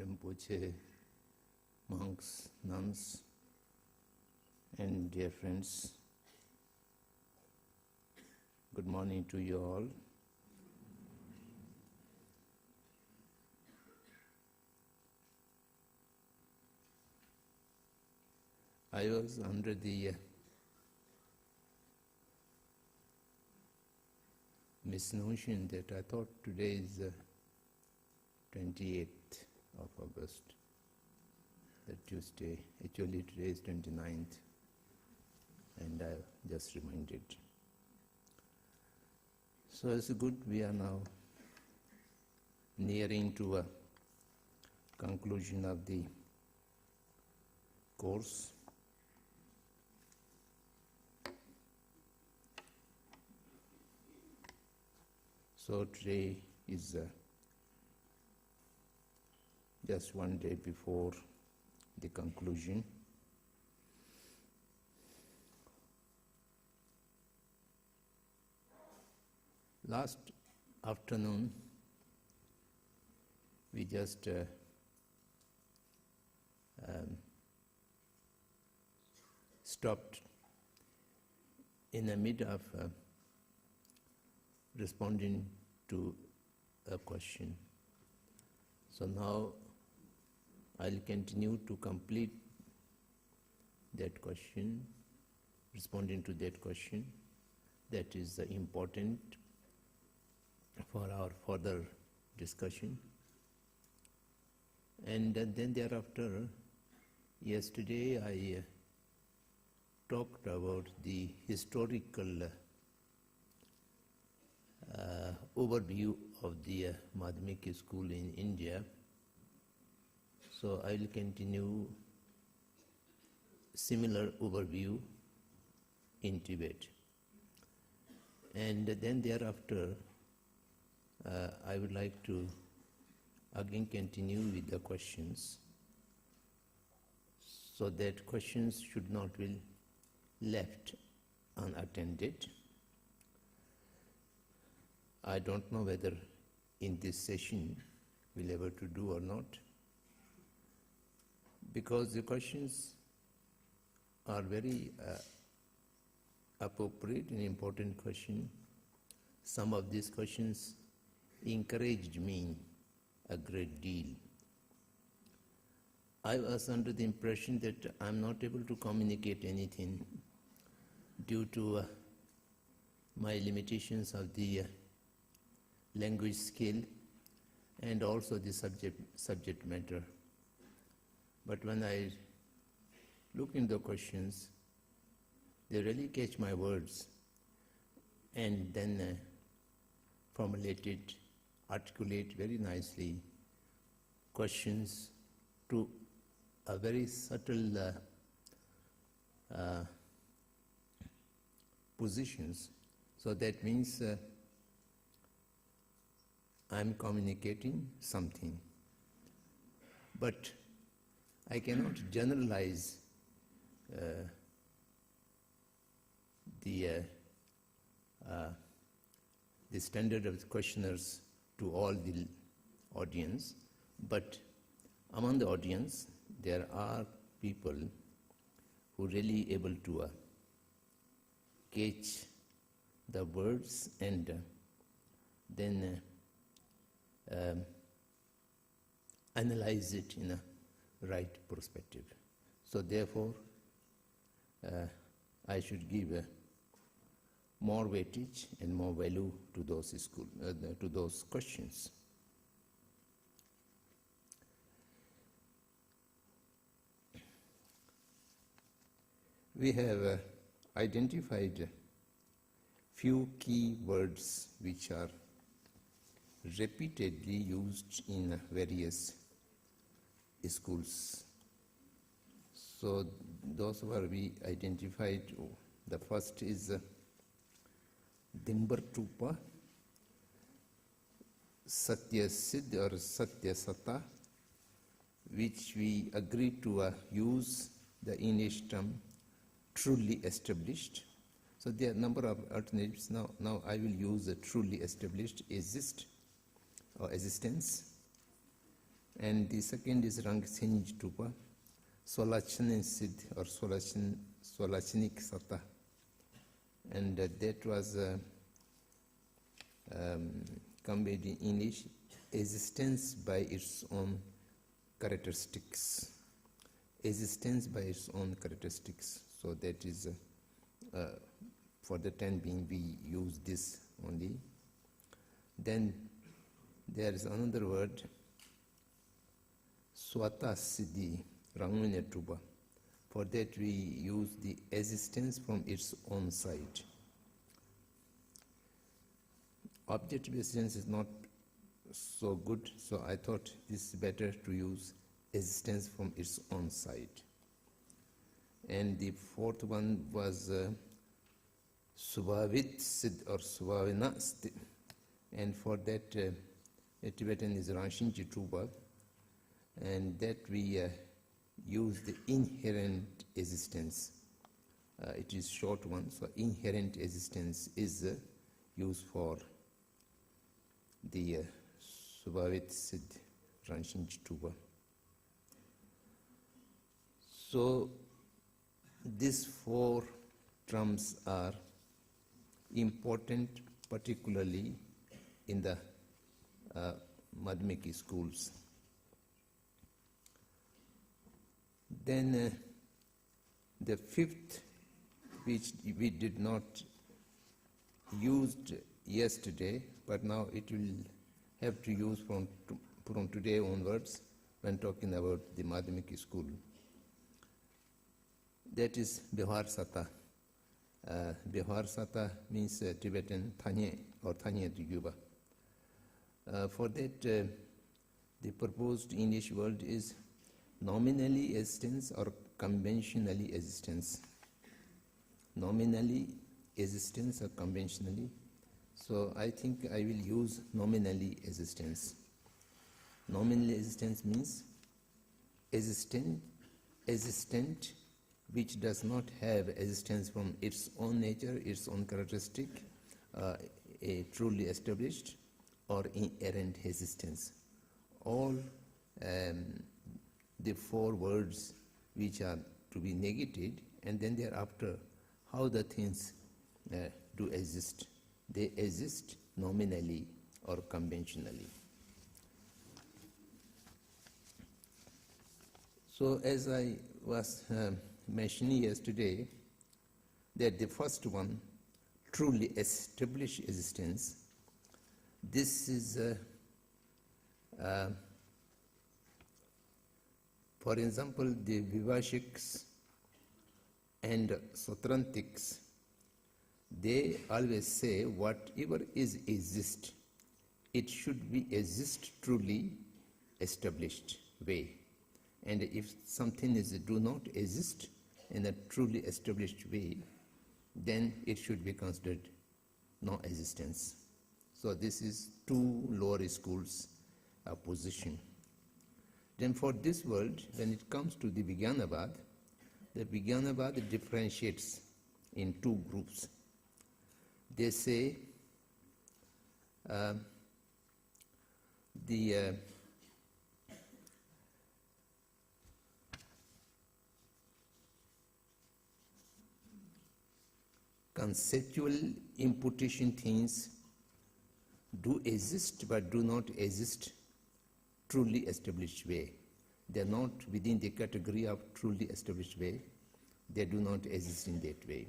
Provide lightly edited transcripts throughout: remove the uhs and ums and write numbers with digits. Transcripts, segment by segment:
Rinpoche, monks, nuns, and dear friends, good morning to you all. I was under the misnotion that I thought today is 28th of August, that Tuesday. Actually today is 29th, and I just reminded. So it's good we are now nearing to a conclusion of the course. So today is just one day before the conclusion. Last afternoon, we just stopped in the mid of responding to a question. So now I'll continue to complete that question, responding to that question. That is important for our further discussion. And then thereafter, yesterday I talked about the historical overview of the Madhumita School in India. So I will continue similar overview in Tibet. And then thereafter, I would like to again continue with the questions, so that questions should not be left unattended. I don't know whether in this session we'll be able to do or not, because the questions are very appropriate and important questions. Some of these questions encouraged me a great deal. I was under the impression that I'm not able to communicate anything due to my limitations of the language skill and also the subject matter. But when I look in the questions, they really catch my words and then formulated, articulate very nicely questions to a very subtle positions. So that means I'm communicating something. But I cannot generalize the standard of the questioners to all the audience, but among the audience there are people who really able to catch the words and then analyze it in a right perspective. So therefore, I should give more weightage and more value to those questions. We have identified few key words which are repeatedly used in various schools. So those were we identified. The first is Dimbar Tupa, Satya Siddh or Satya Sata, which we agreed to use the English term truly established. So there are a number of alternatives. Now I will use a truly established existence. And the second is Rangsenj Tupa, Solachanin Siddh or Solachinik Satta. And that was conveyed in English, existence by its own characteristics. Existence by its own characteristics. So that is, for the time being, we use this only. Then there is another word, Swata Siddhi, Rangmune Tuba. For that we use the existence from its own side. Objective existence is not so good, so I thought this is better to use existence from its own side. And the fourth one was Subhavit Siddh or Subhavina Siddh. And for that, Tibetan is Ranshinji Tuba. And that we use the inherent existence. It is short one, so inherent existence is used for the Subhavit Siddh Ranshinji Tuba. So these four terms are important, particularly in the Madhumita schools. Then the fifth, which we did not use yesterday, but now it will have to use from today onwards when talking about the Madhumita school. That is Bihar Sata. Bihar Sata means Tibetan Thanye or Thanye Yuba. For that, the proposed English word is nominally existence or conventionally existence. Nominally existence or conventionally. So I think I will use nominally existence. Nominally existence means existent which does not have existence from its own nature, its own characteristic, a truly established or inherent existence. All the four words which are to be negated, and then thereafter how the things do exist. They exist nominally or conventionally. So as I was mentioning yesterday, that the first one, truly established existence, this is for example, the Vivashiks and Sotrantiks, they always say whatever is exist, it should be exist truly established way. And if something is do not exist in a truly established way, then it should be considered non-existence. So this is two lower schools position. Then for this world, when it comes to the Vijnanavad, the Vijnanavad differentiates in two groups. They say the conceptual imputation things do exist but do not exist truly established way. They are not within the category of truly established way. They do not exist in that way.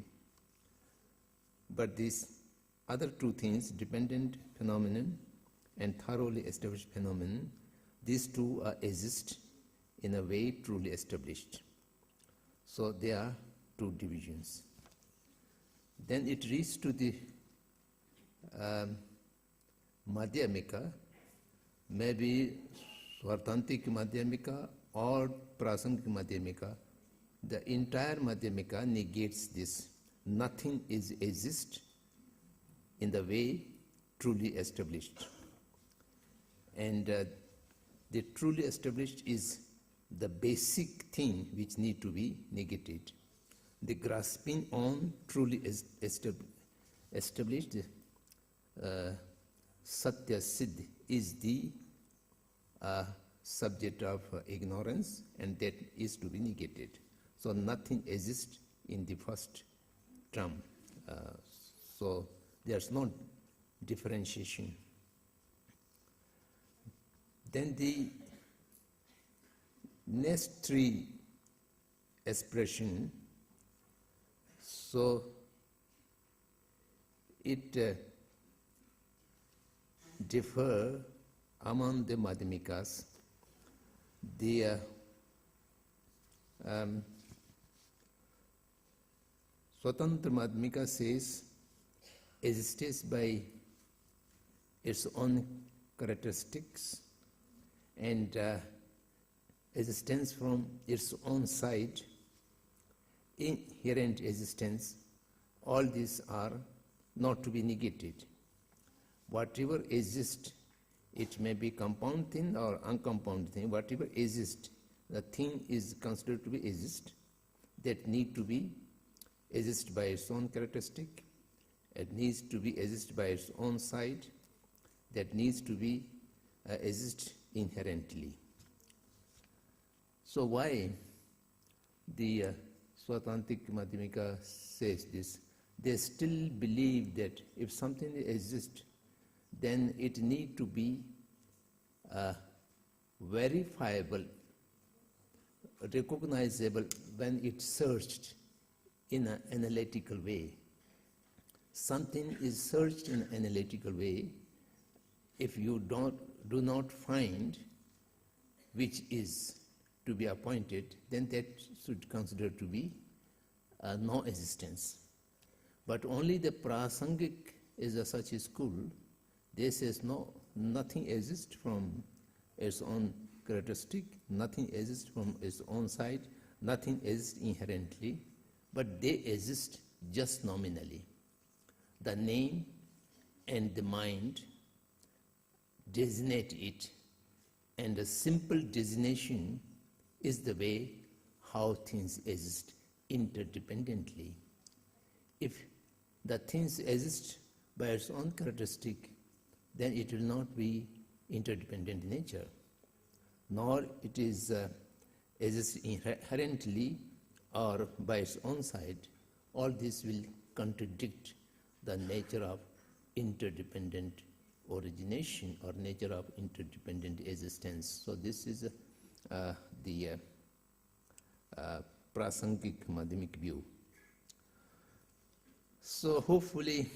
But these other two things, dependent phenomenon and thoroughly established phenomenon, these two exist in a way truly established. So there are two divisions. Then it reaches to the Madhyamika, maybe Swartantik Madhyamika or Prasangik Madhyamika. The entire Madhyamika negates this. Nothing is exist in the way truly established. And the truly established is the basic thing which need to be negated. The grasping on truly established Satya Siddh is the subject of ignorance, and that is to be negated. So nothing exists in the first term. So there's no differentiation. Then the next three expression, so it differ among the Madhyamikas. The Swatantra Madhyamika says exists by its own characteristics and existence from its own side, inherent existence. All these are not to be negated. Whatever exists, it may be compound thing or uncompound thing, whatever exists, the thing is considered to be exist, that need to be exist by its own characteristic, it needs to be exist by its own side, that needs to be exist inherently. So why the Swatantric Madhyamika says this? They still believe that if something exists, then it need to be verifiable, recognizable when it's searched in an analytical way. Something is searched in an analytical way. If you do not find which is to be appointed, then that should consider to be no existence. But only the Prasangik is a such a school. They says no, nothing exists from its own characteristic, nothing exists from its own side, nothing exists inherently, but they exist just nominally. The name and the mind designate it, and a simple designation is the way how things exist interdependently. If the things exist by its own characteristic, then it will not be interdependent in nature, nor it is exists inherently or by its own side. All this will contradict the nature of interdependent origination or nature of interdependent existence. So this is the Prasangik Madhyamik view. So hopefully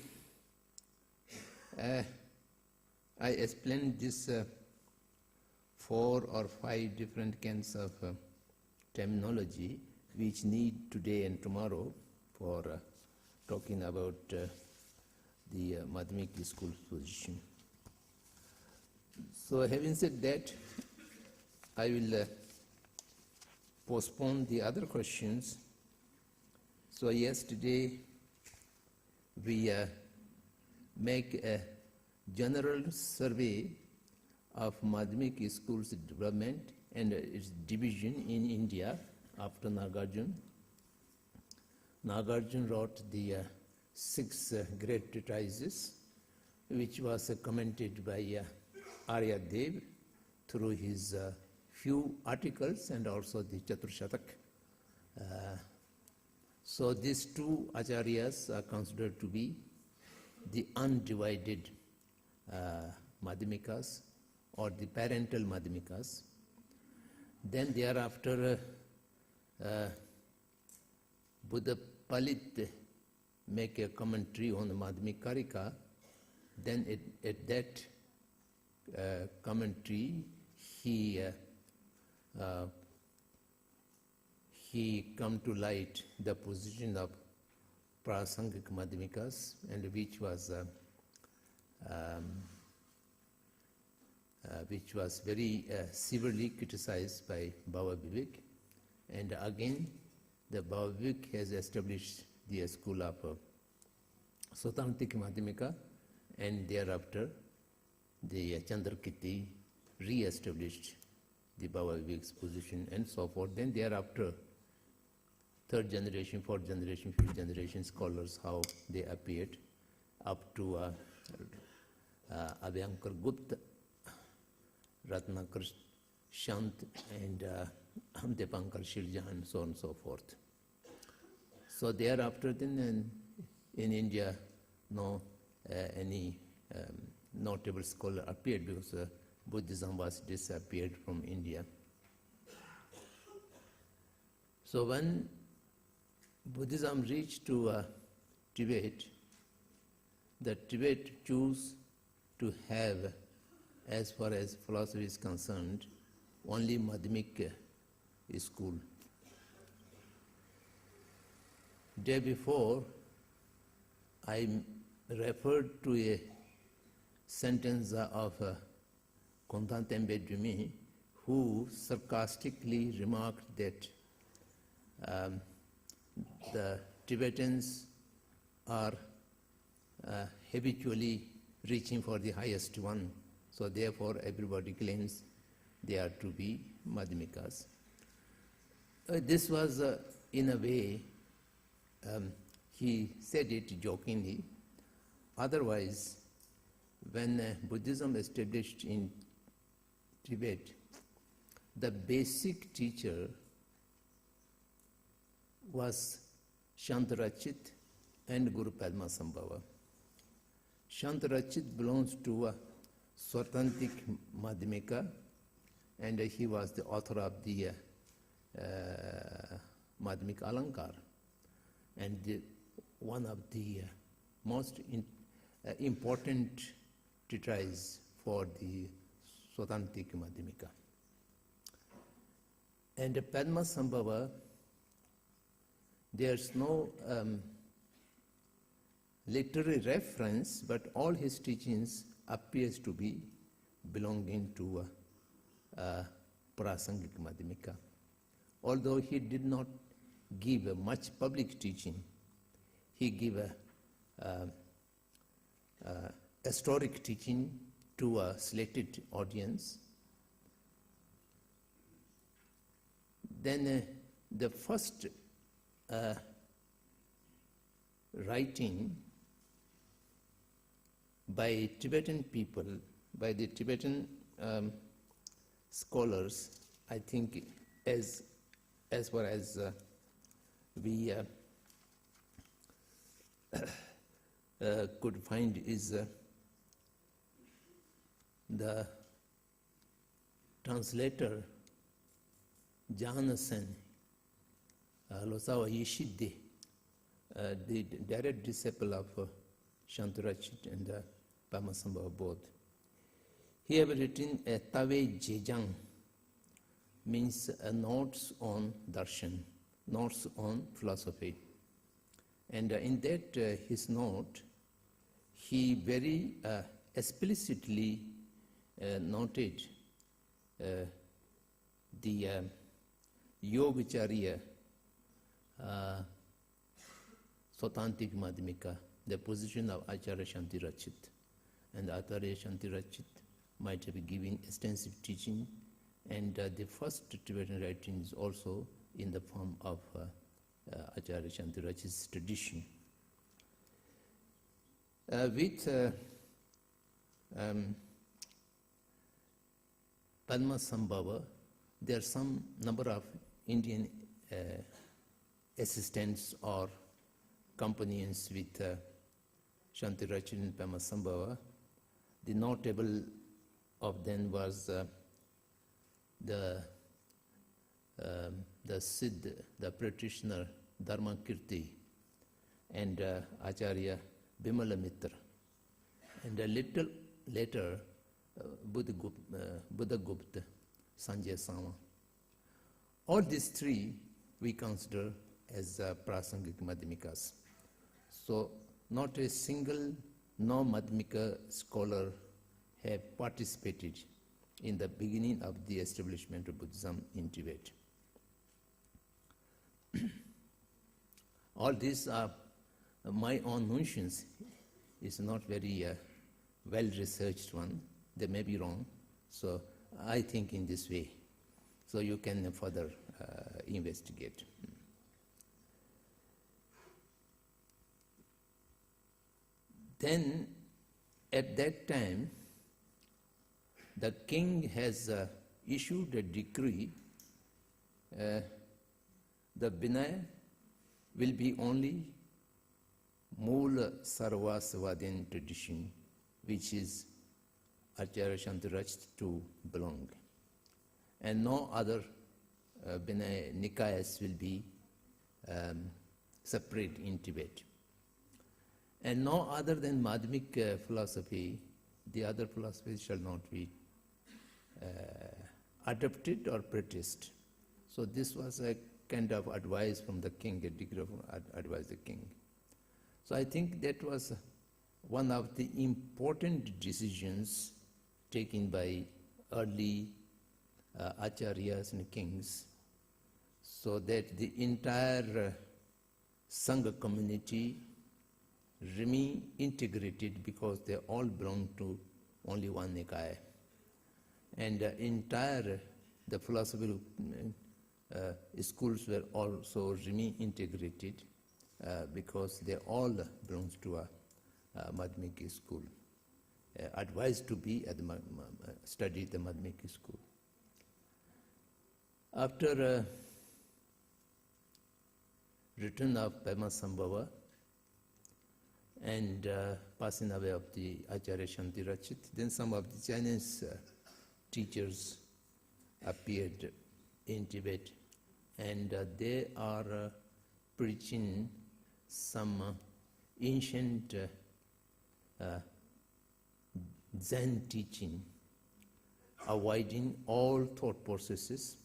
I explained this 4 or 5 different kinds of terminology which need today and tomorrow for talking about the Madhumita School position. So having said that, I will postpone the other questions. So yesterday we make a general survey of Madhyamika School's development and its division in India after Nagarjuna. Nagarjuna wrote the 6 great treatises, which was commented by Arya Dev through his few articles and also the Chaturshatak. So these 2 acharyas are considered to be the undivided Madhyamikas or the parental Madhyamikas. Then thereafter Buddha Palit make a commentary on the Madhyamikarika. Then at that commentary he come to light the position of Prasangik Madhyamikas, and which was very severely criticized by Baba Vivek. And again, the Baba Vivek has established the school of Swatantric Madhyamika, and thereafter the Chandrakirti re-established the Baba Vivek's position and so forth. Then thereafter, 3rd generation, 4th generation, 5th generation scholars, how they appeared, up to Abhyankar Gupta, Ratnakar Shant and Depankar Shirjan, so on and so forth. So thereafter then in India, no any notable scholar appeared because Buddhism was disappeared from India. So when Buddhism reached to Tibet, the Tibet chose to have, as far as philosophy is concerned, only Madhumita School. Day before, I referred to a sentence of Kontan Tembe Dumi, who sarcastically remarked that the Tibetans are habitually reaching for the highest one, so therefore everybody claims they are to be Madhyamikas. This was, in a way, he said it jokingly. Otherwise, when Buddhism established in Tibet, the basic teacher was Shantarachit and Guru Padmasambhava. Shantarachit belongs to Swatantik Madhyamika, and he was the author of the Madhyamika Alankar, and one of the most important treatises for the Swatantik Madhyamika. And Padmasambhava, there's no literary reference, but all his teachings appears to be belonging to Prasangika Madhyamika. Although he did not give much public teaching, he gave historic teaching to a selected audience. Then the first writing by Tibetan people, by the Tibetan scholars, I think as far as we could find, is the translator Janasen Losawa Yeshide, the direct disciple of Shantarachit and Padmasambhava both. He have written a Tave Jejang, means notes on darshan, notes on philosophy. And in that his note, he very explicitly noted the Yogacharya Swatantik Madhyamika, the position of Acharya Shantirachit. And Acharya Shantirachit might have given extensive teaching, and the first Tibetan writing is also in the form of Acharya Shantirachit's tradition. With Padmasambhava, there are some number of Indian assistants or companions with Shantirachit and Padmasambhava. The notable of them was the Siddh, the practitioner Dharmakirti, and Acharya Bimalamitra. And a little later, Buddhagupta, Sanjay Sama. All these three we consider as Prasangika Madhyamikas. So not a single no-Madhyamika scholar have participated in the beginning of the establishment of Buddhism in Tibet. All these are my own notions. It's not very well-researched one. They may be wrong. So I think in this way. So you can further investigate. Then, at that time, the king has issued a decree, the Vinaya will be only Mula Sarvasvadin tradition, which is Acharya Shantiraj to belong. And no other Vinaya Nikayas will be separate in Tibet. And no other than Madhumita philosophy, the other philosophies shall not be adopted or practiced. So this was a kind of advice from the king, a degree of advice the king. So I think that was one of the important decisions taken by early acharyas and kings, so that the entire Sangha community remain integrated, because they all belong to only one Nikaya. And the philosophical schools were also remain integrated because they all belong to a Madhumita school, advised to be at the study the Madhumita school. After return of Padmasambhava and passing away of the Acharya Shantiraj, then some of the Chinese teachers appeared in Tibet, and they are preaching some ancient Zen teaching, avoiding all thought processes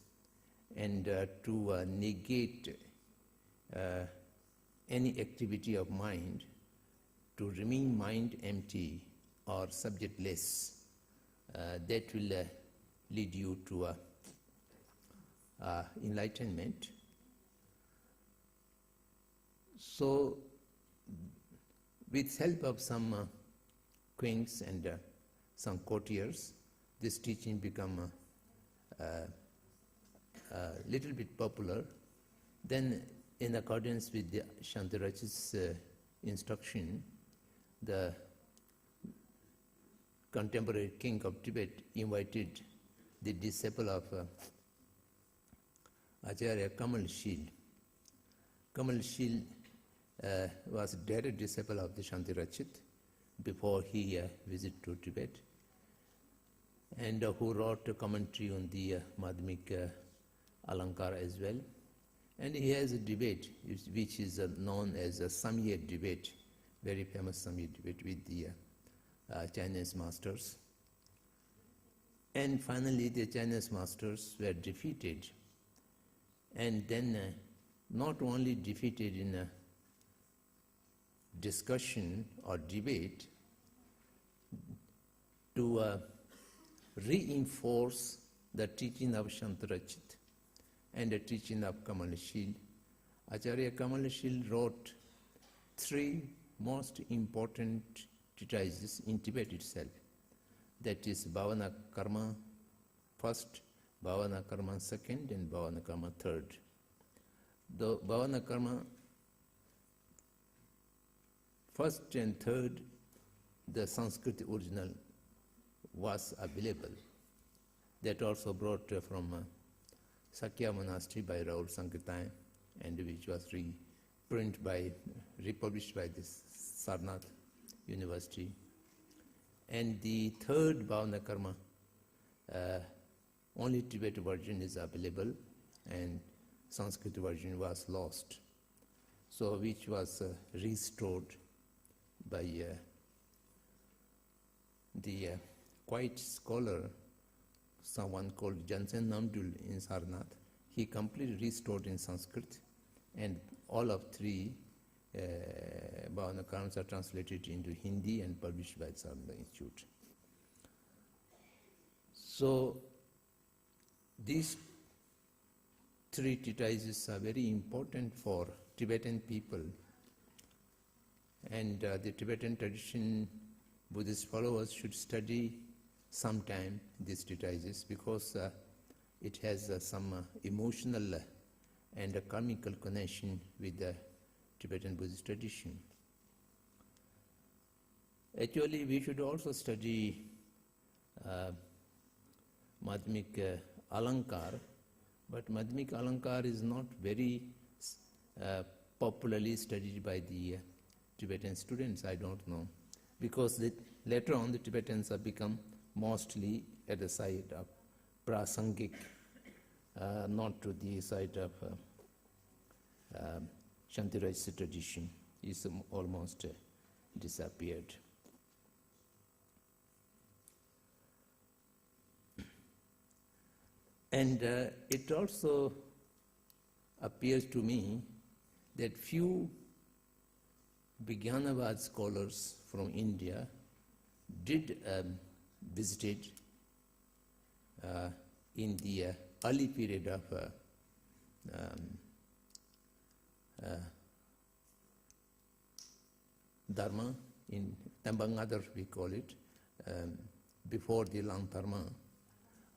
and to negate any activity of mind, to remain mind empty or subjectless. That will lead you to enlightenment. So, with help of some queens and some courtiers, this teaching become a little bit popular. Then, in accordance with the Shantiraj's instruction, the contemporary king of Tibet invited the disciple of Acharya Kamal Shil. Kamal Shil was a direct disciple of the Shantiraj before he visited to Tibet, and who wrote a commentary on the Madhumita Alankar as well. And he has a debate which is known as a Samye debate, very famous Samye debate with the Chinese masters. And finally the Chinese masters were defeated, and then not only defeated in a discussion or debate, to reinforce the teaching of Shantiraj and the teaching of Kamal Shil, Acharya Kamal Shil wrote 3 most important treatises in Tibet itself. That is Bhavana Karma first, Bhavana Karma second, and Bhavana Karma third. The Bhavana Karma first and third, the Sanskrit original was available. That also brought from Sakya Monastery by Raul Sankirtan, and which was republished by this Sarnath University. And the third Bhavana Karma, only Tibet version is available, and Sanskrit version was lost. So which was restored by the quiet scholar, someone called Jansen Namdul in Sarnath. He completely restored in Sanskrit, and all of 3 Bhavana Karmas are translated into Hindi and published by the Sarnath Institute. So these 3 treatises are very important for Tibetan people, and the Tibetan tradition Buddhist followers should study sometime these treatises, because it has some emotional and a karmical connection with the Tibetan Buddhist tradition. Actually, we should also study Madhumita Alankar, but Madhumika Alankar is not very popularly studied by the Tibetan students, I don't know, because later on the Tibetans have become mostly at the side of Prasangik, not to the side of Shantirajsa tradition. Is almost disappeared. And it also appears to me that few Vijnanavad scholars from India did visit in the early period of Dharma, in Tambangadar we call it, before the long Dharma,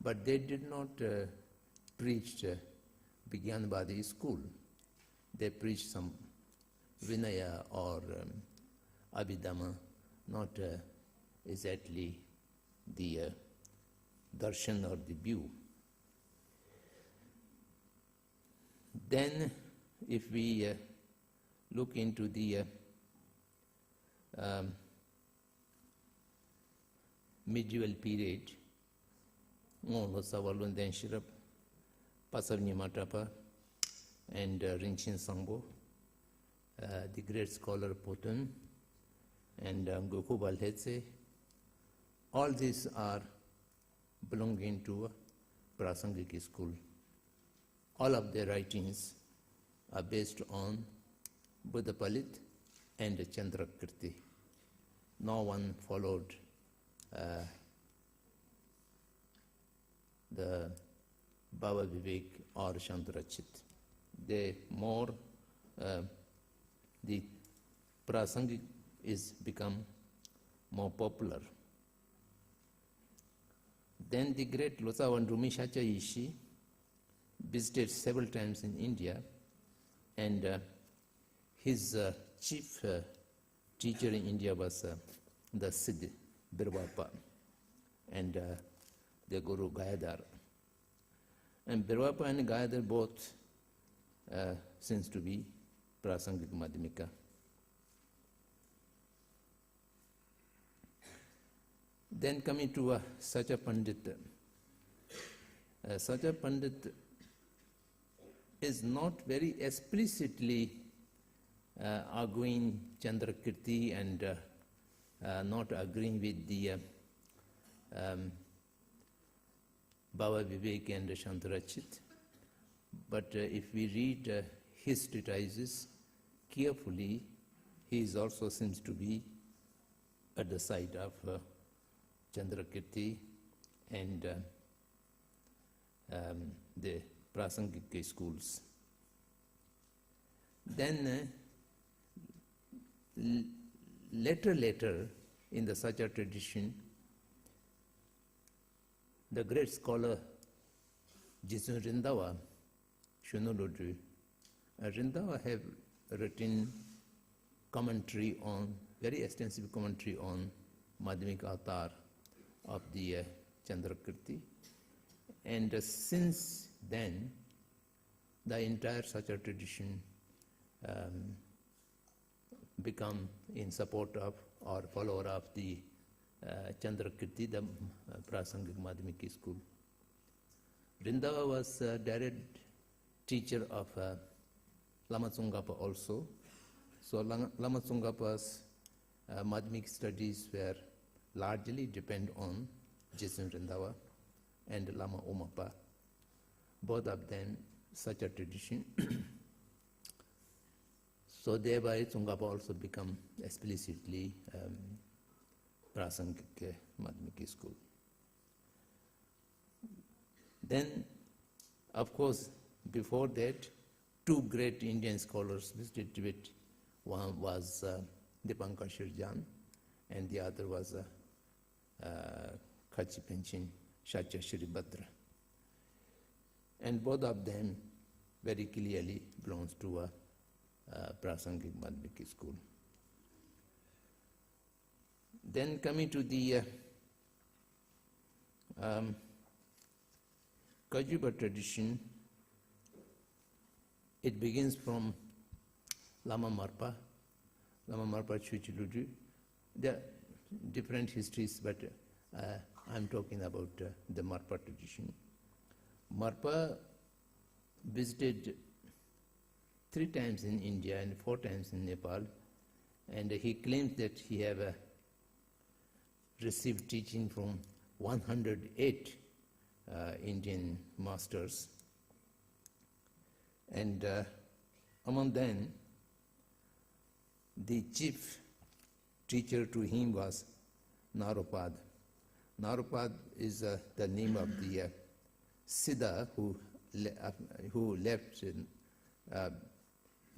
but they did not preach Vijnanavadi school. They preached some Vinaya or Abhidhamma, not exactly the darshan or the view. Then if we look into the medieval period, Ngolo Savalun Den Shirap, Pasavni Matapa, and Rinchen Sangbo, the great scholar Potun, and Goku Balhetse, all these are belonging to a Prasangiki school. All of their writings are based on Buddha Palit and Chandrakirti. No one followed the Baba Vivek or Shantarachit. They more, the Prasangik is become more popular. Then the great Losavan Rumi Shacha Ishi visited several times in India, and his chief teacher in India was the Siddhi Birvapa and the Guru Gayadhar. And Birvapa and Gayadhar both seems to be Prasangik Madhumika. Then coming to Sacha Pandit. Sacha Pandit is not very explicitly arguing Chandrakirti and not agreeing with the Baba Vivek and Shantarachit. But if we read his treatises carefully, he also seems to be at the side of Chandrakirti and the Prasangika schools. Then later in the Sacha tradition, the great scholar Jisun Rindawa, Shunuludri, Rindawa have written commentary on, very extensive commentary on Madhumika Avatar of the Chandrakirti. And since then, the entire Sacha tradition become in support of or follower of the Chandrakirti, the Prasangik Madhumiki school. Rindawa was a direct teacher of Lama Tsongkhapa also. So Lama Tsongkhapa's Madhumik studies were largely depend on Jisun Rindawa and Lama Omapa, both of them such a tradition. So thereby Tsongkhapa also become explicitly Prasangik Madhumiki school. Then, of course, before that, two great Indian scholars visited Tibet. One was Dipankar Shirjan, and the other was Khachi Penchin Shacha Shiribhadra. And both of them very clearly belongs to a Prasangik Madhumiki school. Then coming to the Kajuba tradition, it begins from Lama Marpa Chuchiludu. There are different histories, but I'm talking about the Marpa tradition. Marpa visited 3 times in India and 4 times in Nepal, and he claims that he have received teaching from 108 Indian masters. And among them, the chief teacher to him was Naropad. Naropad is the name of the Siddha who left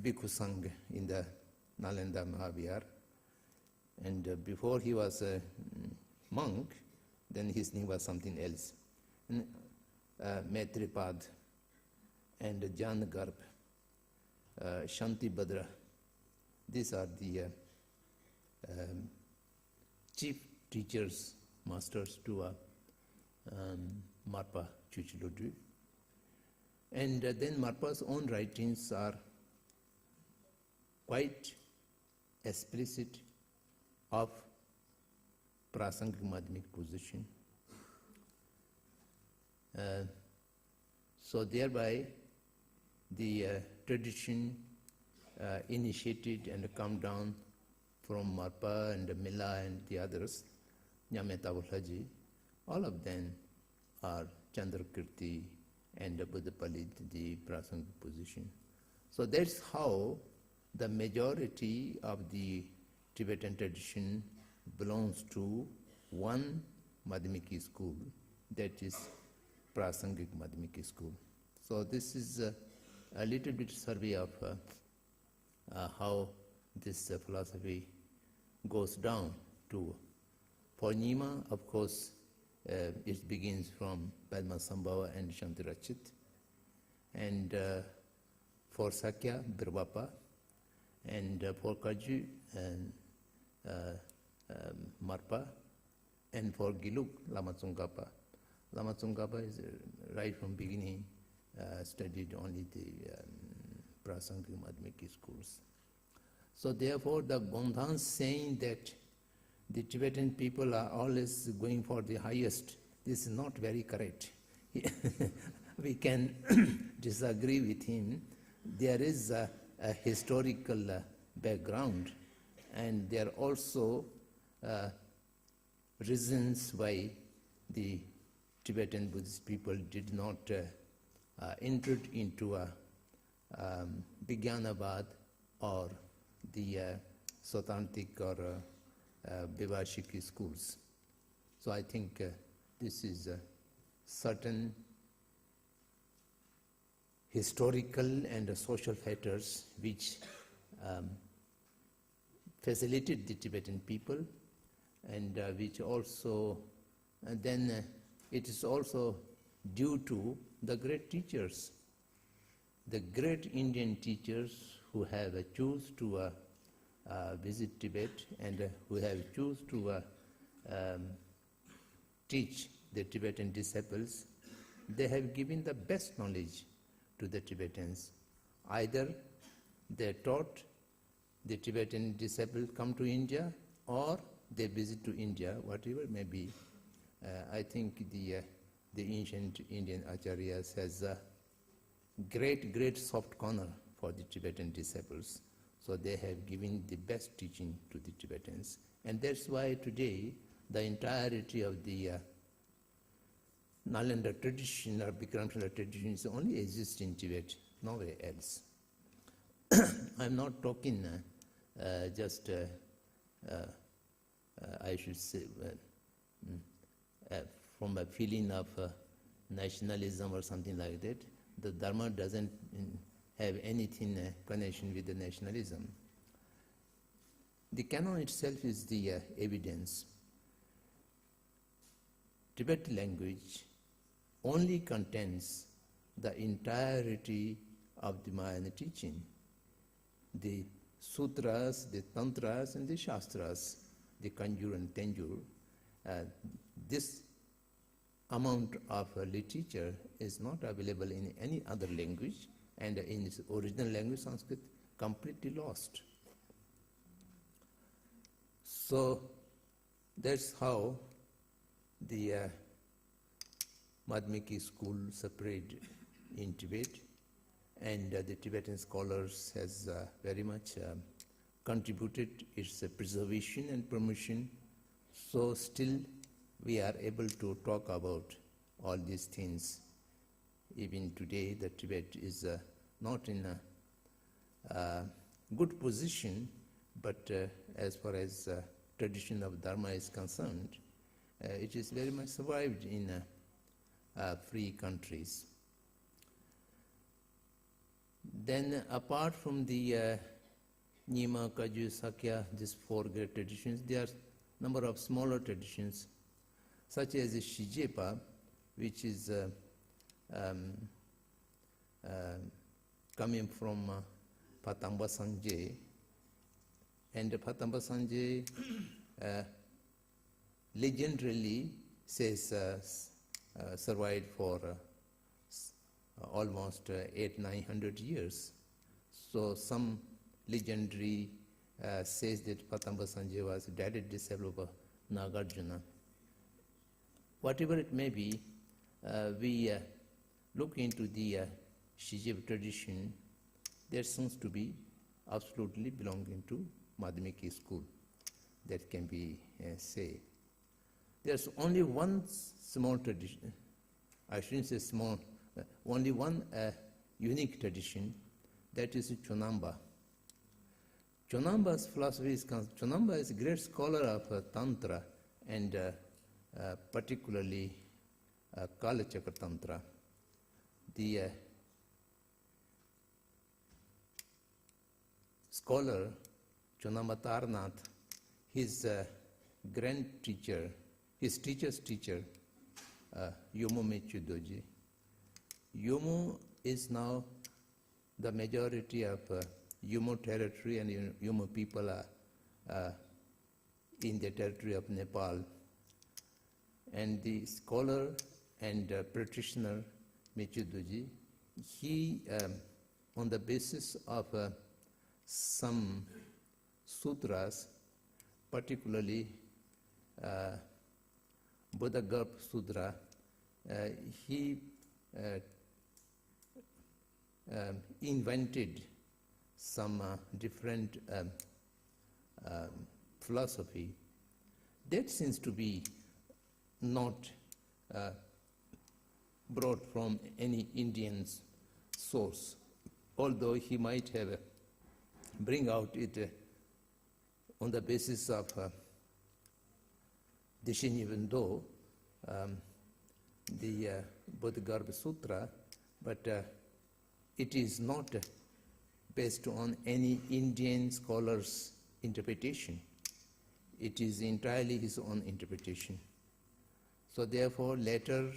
Bhikkhu Sangh in the Nalanda Mahavihar. And before he was a monk, then his name was something else. And, Maitripad and Jan Garb, Shanti Badra. These are the chief teachers, masters to Marpa Chuchiludu. And then Marpa's own writings are quite explicit of Prasangik Madhyamik position. So thereby the tradition initiated and come down from Marpa and Mila and the others, Nyametavulhaji, all of them are Chandrakirti and Buddhapali, the Prasangik position. So that's how the majority of the Tibetan tradition belongs to one Madhyamiki school, that is Prasangik Madhyamiki school. So this is a little bit survey of how this philosophy goes down to. For Nima, of course, it begins from Padmasambhava and Shantirachit. And for Sakya, Birbapa. And for Kaju, and Marpa. And for Giluk, Lama Tsongkhapa. Lama Tsongkhapa is right from beginning studied only the Prasangik Madhyamiki schools. So therefore the Gondhan saying that the Tibetan people are always going for the highest, this is not very correct. We can disagree with him. There is a historical background, and there are also reasons why the Tibetan Buddhist people did not enter into Vijnanabad or the Sautantik or Vivashiki schools. So I think this is certain historical and social factors which facilitated the Tibetan people, and which also, and then it is also due to the great teachers, the great Indian teachers who have choose to visit Tibet and who have choose to teach the Tibetan disciples. They have given the best knowledge to the Tibetans. Either they taught the Tibetan disciples come to India, or they visit to India, whatever may be. I think the ancient Indian acharyas has a great soft corner for the Tibetan disciples. So they have given the best teaching to the Tibetans. And that's why today the entirety of the Nalanda tradition or Bikramshala tradition only exists in Tibet, nowhere else. I'm not talking just, I should say, from a feeling of nationalism or something like that. The Dharma doesn't have anything connection with the nationalism. The canon itself is the evidence. Tibetan language only contains the entirety of the Mahayana teaching. The sutras, the tantras, and the shastras, the Kanjur and Tenjur, these amount of literature is not available in any other language, and in its original language, Sanskrit, completely lost. So that's how the Madhumita School spread in Tibet, and the Tibetan scholars has very much contributed its preservation and promotion. So still we are able to talk about all these things. Even today, the Tibet is not in a good position, but as far as tradition of Dharma is concerned, it is very much survived in free countries. Then apart from the Nyima, Kagyu, Sakya, these four great traditions, there are a number of smaller traditions, such as the Shijepa, which is coming from Patamba Sangye. And Patamba Sangye legendarily says survived for almost 800-900 years. So some legendary says that Patamba Sangye was a direct disciple of Nagarjuna. Whatever it may be, we look into the Shijepa tradition. There seems to be absolutely belonging to Madhumita School. That can be said. There's only one small tradition, I shouldn't say small, only one unique tradition, that is Chonamba. Chonamba's philosophy is, Chonamba is a great scholar of Tantra, and particularly Kala Chakra Tantra. The scholar Chonamba Tarnath, his grand teacher, his teacher's teacher, Yomo Mechu Doji. Yomo is now the majority of Yomo territory, and Yomo people are in the territory of Nepal. And the scholar and practitioner Mechu Doji, he, on the basis of some sutras, particularly Buddha Garbh Sutra, he invented some different philosophy that seems to be not brought from any Indian source, although he might have bring out it on the basis of Deshin, even though the Buddha Garbh Sutra, but it is not based on any Indian scholar's interpretation. It is entirely his own interpretation. So therefore, later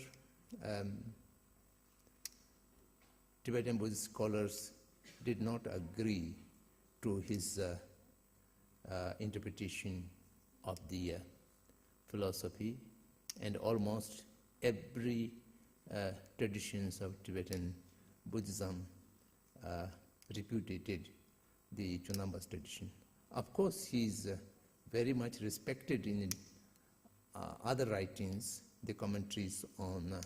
Tibetan Buddhist scholars did not agree to his interpretation of the philosophy, and almost every traditions of Tibetan Buddhism repudiated the Chonamba's tradition. Of course, he is very much respected in other writings. The commentaries on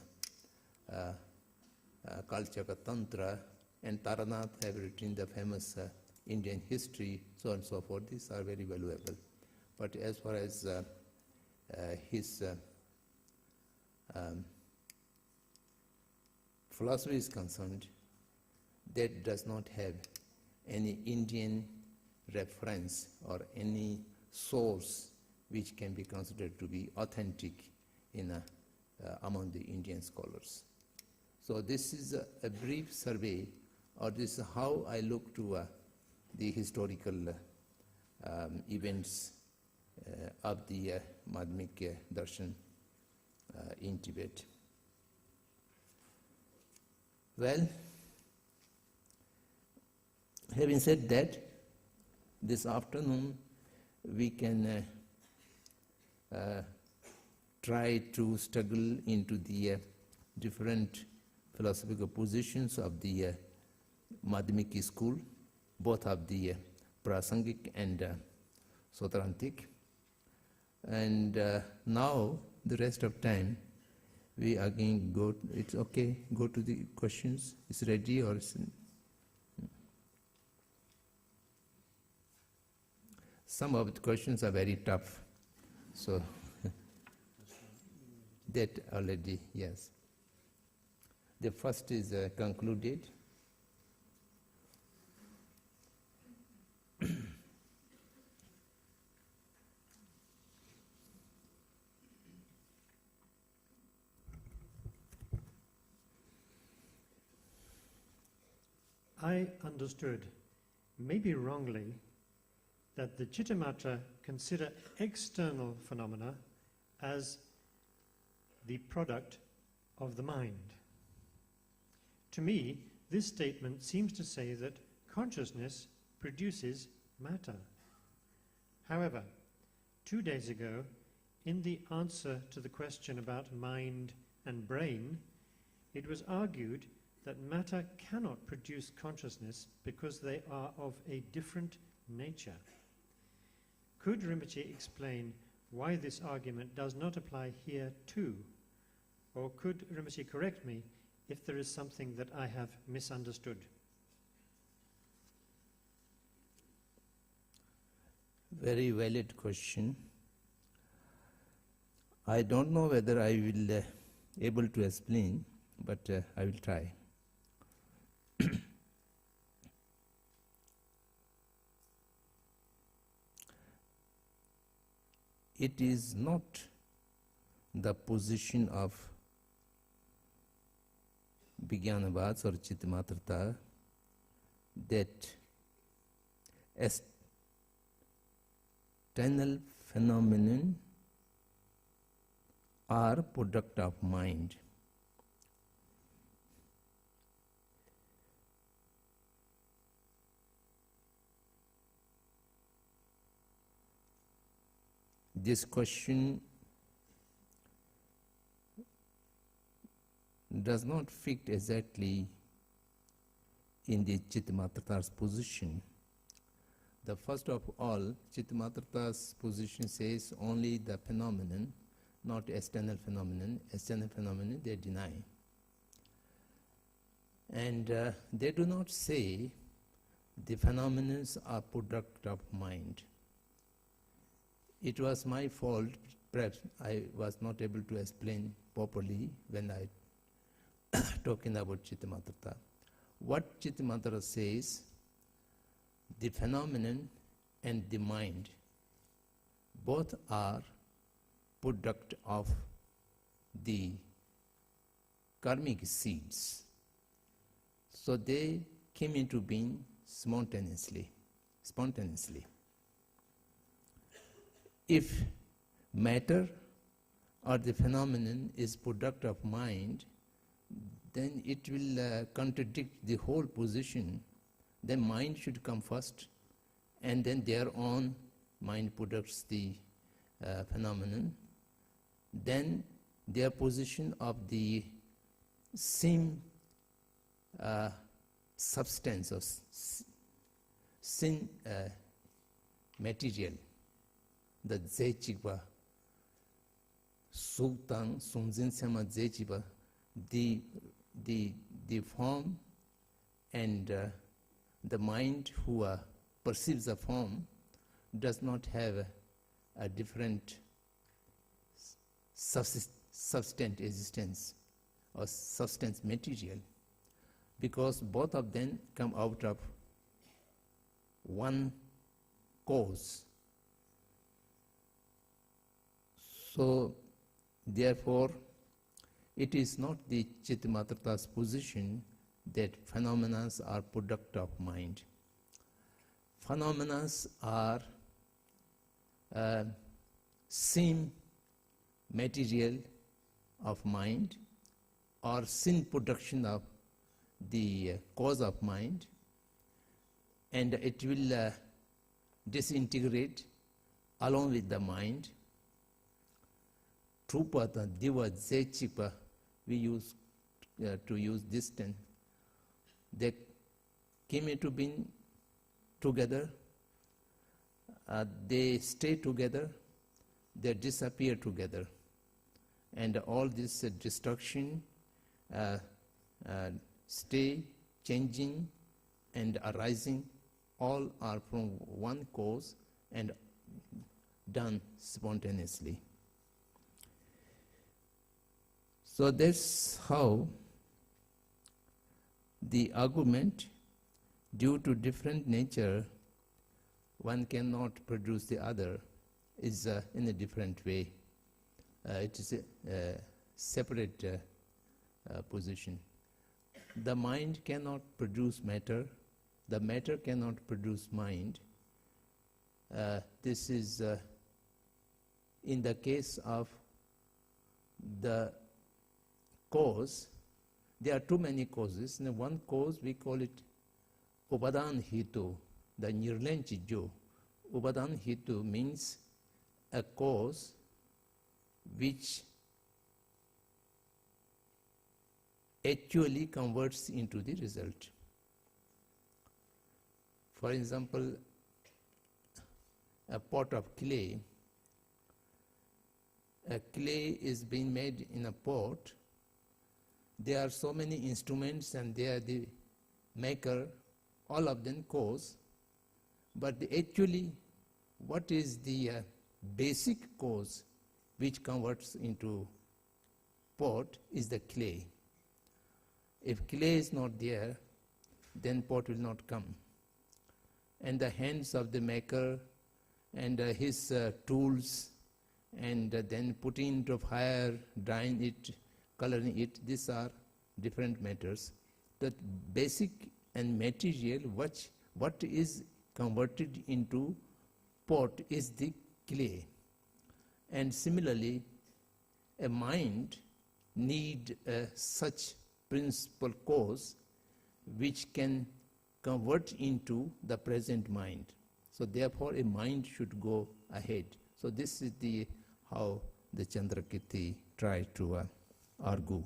Kalchaka Tantra and Taranath have written the famous Indian history, so on and so forth. These are very valuable. But as far as his philosophy is concerned, that does not have any Indian reference or any source which can be considered to be authentic in among the Indian scholars. So this is a brief survey, or this is how I look to the historical events of the Madhumita Darshan in Tibet. Well, having said that, this afternoon we can try to struggle into the different philosophical positions of the Madhumita School, both of the Prasangik and Sotrantik. And now, the rest of time, we again go, it's okay, go to the questions. It's ready or it's... Some of the questions are very tough. So, that already, yes. The first is concluded. I understood, maybe wrongly, that the Chittamatra consider external phenomena as the product of the mind. To me, this statement seems to say that consciousness produces matter. However, 2 days ago, in the answer to the question about mind and brain, it was argued that matter cannot produce consciousness because they are of a different nature. Could Rinpoche explain why this argument does not apply here too? Or could Rinpoche correct me if there is something that I have misunderstood? Very valid question. I don't know whether I will able to explain, but I will try. It is not the position of Vijnanavads or Chittamatrata that external phenomenon are product of mind. This question does not fit exactly in the Chittamatrata's position. The first of all, Chittamatrata's position says only the phenomenon, not external phenomenon. External phenomenon they deny. And they do not say the phenomena are product of mind. It was my fault, perhaps I was not able to explain properly when I talking about Chittamatrata. What Chittamatrata says, the phenomenon and the mind, both are product of the karmic seeds. So they came into being spontaneously. If matter or the phenomenon is product of mind, then it will contradict the whole position. Then mind should come first, and then thereon mind products the phenomenon. Then their position of the same substance or sin material, the Zechigba, Sultan, Sunzin Sama Zechigba, the form and the mind who perceives the form does not have a different substance existence or substance material, because both of them come out of one cause. So, therefore, it is not the Chittamatrata's position that phenomena are product of mind. Phenomena are same material of mind or sin production of the cause of mind, and it will disintegrate along with the mind Trupata, Diva, Zechipa, we use to use this tense. They came into being together, they stay together, they disappear together. And all this destruction, stay, changing, and arising, all are from one cause and done spontaneously. So that's how the argument, due to different nature, one cannot produce the other, is in a different way. It is a separate position. The mind cannot produce matter. The matter cannot produce mind. This is in the case of the cause. There are too many causes. In one cause we call it Upadan Hitu, the Nirlenchi Jo. Upadan Hitu means a cause which actually converts into the result. For example, a pot of clay. A clay is being made in a pot. There are so many instruments and they are the maker, all of them cause. But actually, what is the basic cause which converts into pot is the clay. If clay is not there, then pot will not come. And the hands of the maker and his tools and then putting into fire, drying it, coloring it, these are different matters. The basic and material what is converted into pot is the clay. And similarly, a mind need such principal cause which can convert into the present mind. So therefore a mind should go ahead. So this is how the Chandrakirti try to argue.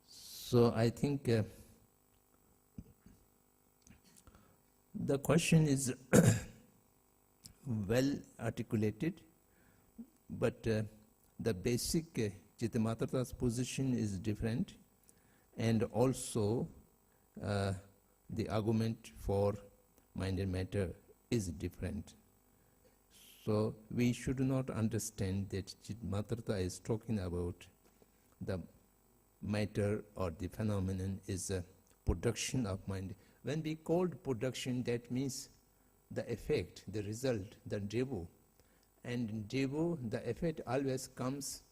So I think the question is well articulated, but the basic Chittamatra's position is different, and also the argument for mind and matter is different. So we should not understand that Chittamatrata is talking about the matter or the phenomenon is a production of mind. When we called production, that means the effect, the result, the debu. And in debu, the effect always comes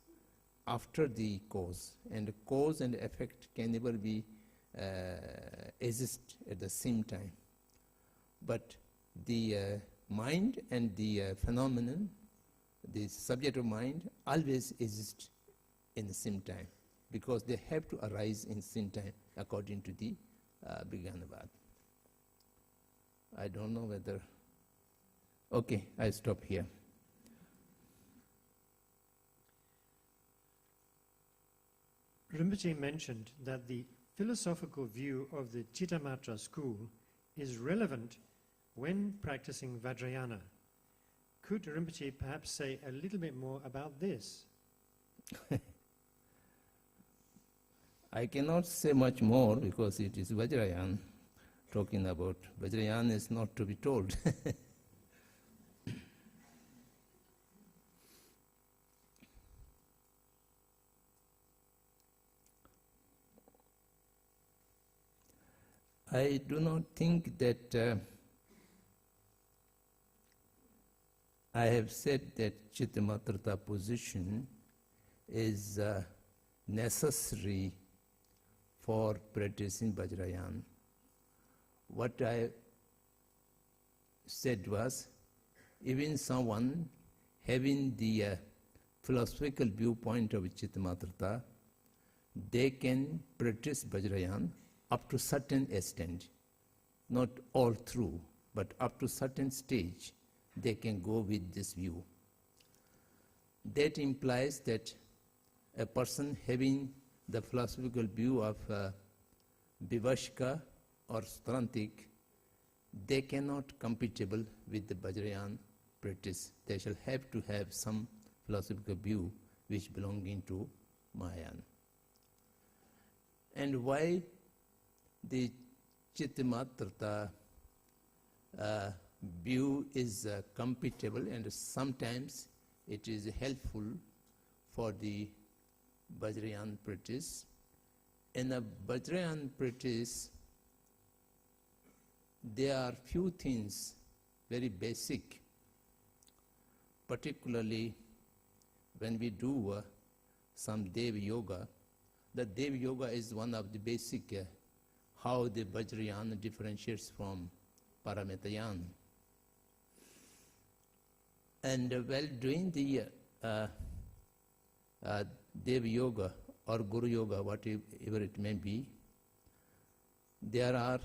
after the cause. And cause and effect can never be exist at the same time. But the mind and the phenomenon, the subject of mind, always exist in the same time, because they have to arise in the same time according to the Vijnanavad. I don't know whether... Okay, I stop here. Rinpoche mentioned that the philosophical view of the Chittamatra school is relevant when practicing Vajrayana. Could Rinpoche perhaps say a little bit more about this? I cannot say much more because it is Vajrayana talking about. Vajrayana is not to be told. I do not think that I have said that Chittamatrata position is necessary for practicing Vajrayana. What I said was, even someone having the philosophical viewpoint of Chittamatrata, they can practice Vajrayana up to certain extent, not all through, but up to certain stage, they can go with this view. that implies that a person having the philosophical view of Vivashka or Strantik, they cannot compatible with the Vajrayana practice. They shall have to have some philosophical view which belonging to Mahayana. And why the Chittamatrata view is compatible, and sometimes it is helpful for the Vajrayana practice. In a Vajrayana practice, there are few things very basic, particularly when we do some Dev Yoga. The Dev Yoga is one of the basic how the Vajrayana differentiates from Paramitayana. And while doing the Dev Yoga or Guru Yoga, whatever it may be, there are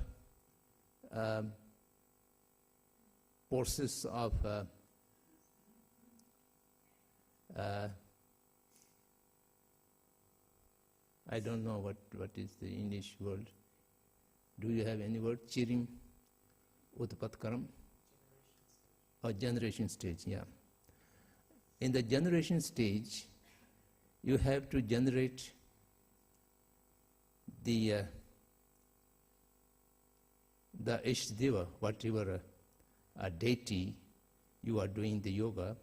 process of I don't know what is the English word. Do you have any word? Chirim, Utpatkaram? Or generation stage, yeah. In the generation stage, you have to generate the Ishtadeva, whatever deity you are doing the yoga,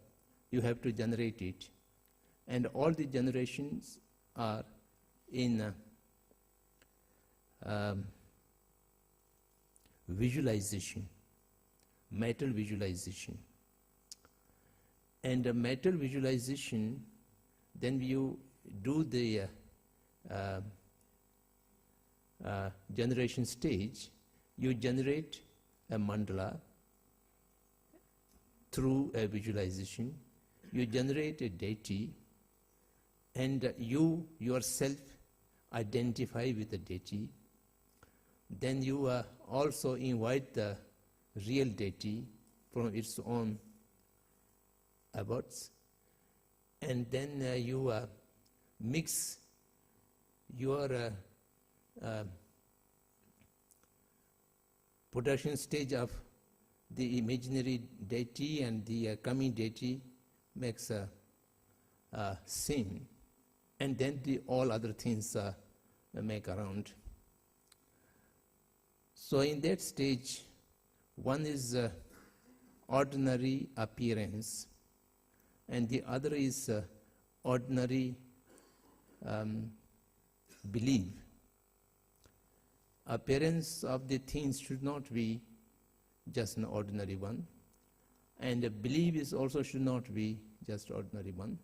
you have to generate it. And all the generations are in visualization, mental visualization. And mental visualization, then you do the generation stage, you generate a mandala through a visualization, you generate a deity, and you yourself identify with the deity. Then you also invite the real deity from its own abodes, and then you mix your production stage of the imaginary deity and the coming deity, makes a scene, and then all other things make around. So in that stage, one is ordinary appearance, and the other is ordinary belief. Appearance of the things should not be just an ordinary one, and the belief is also should not be just ordinary one.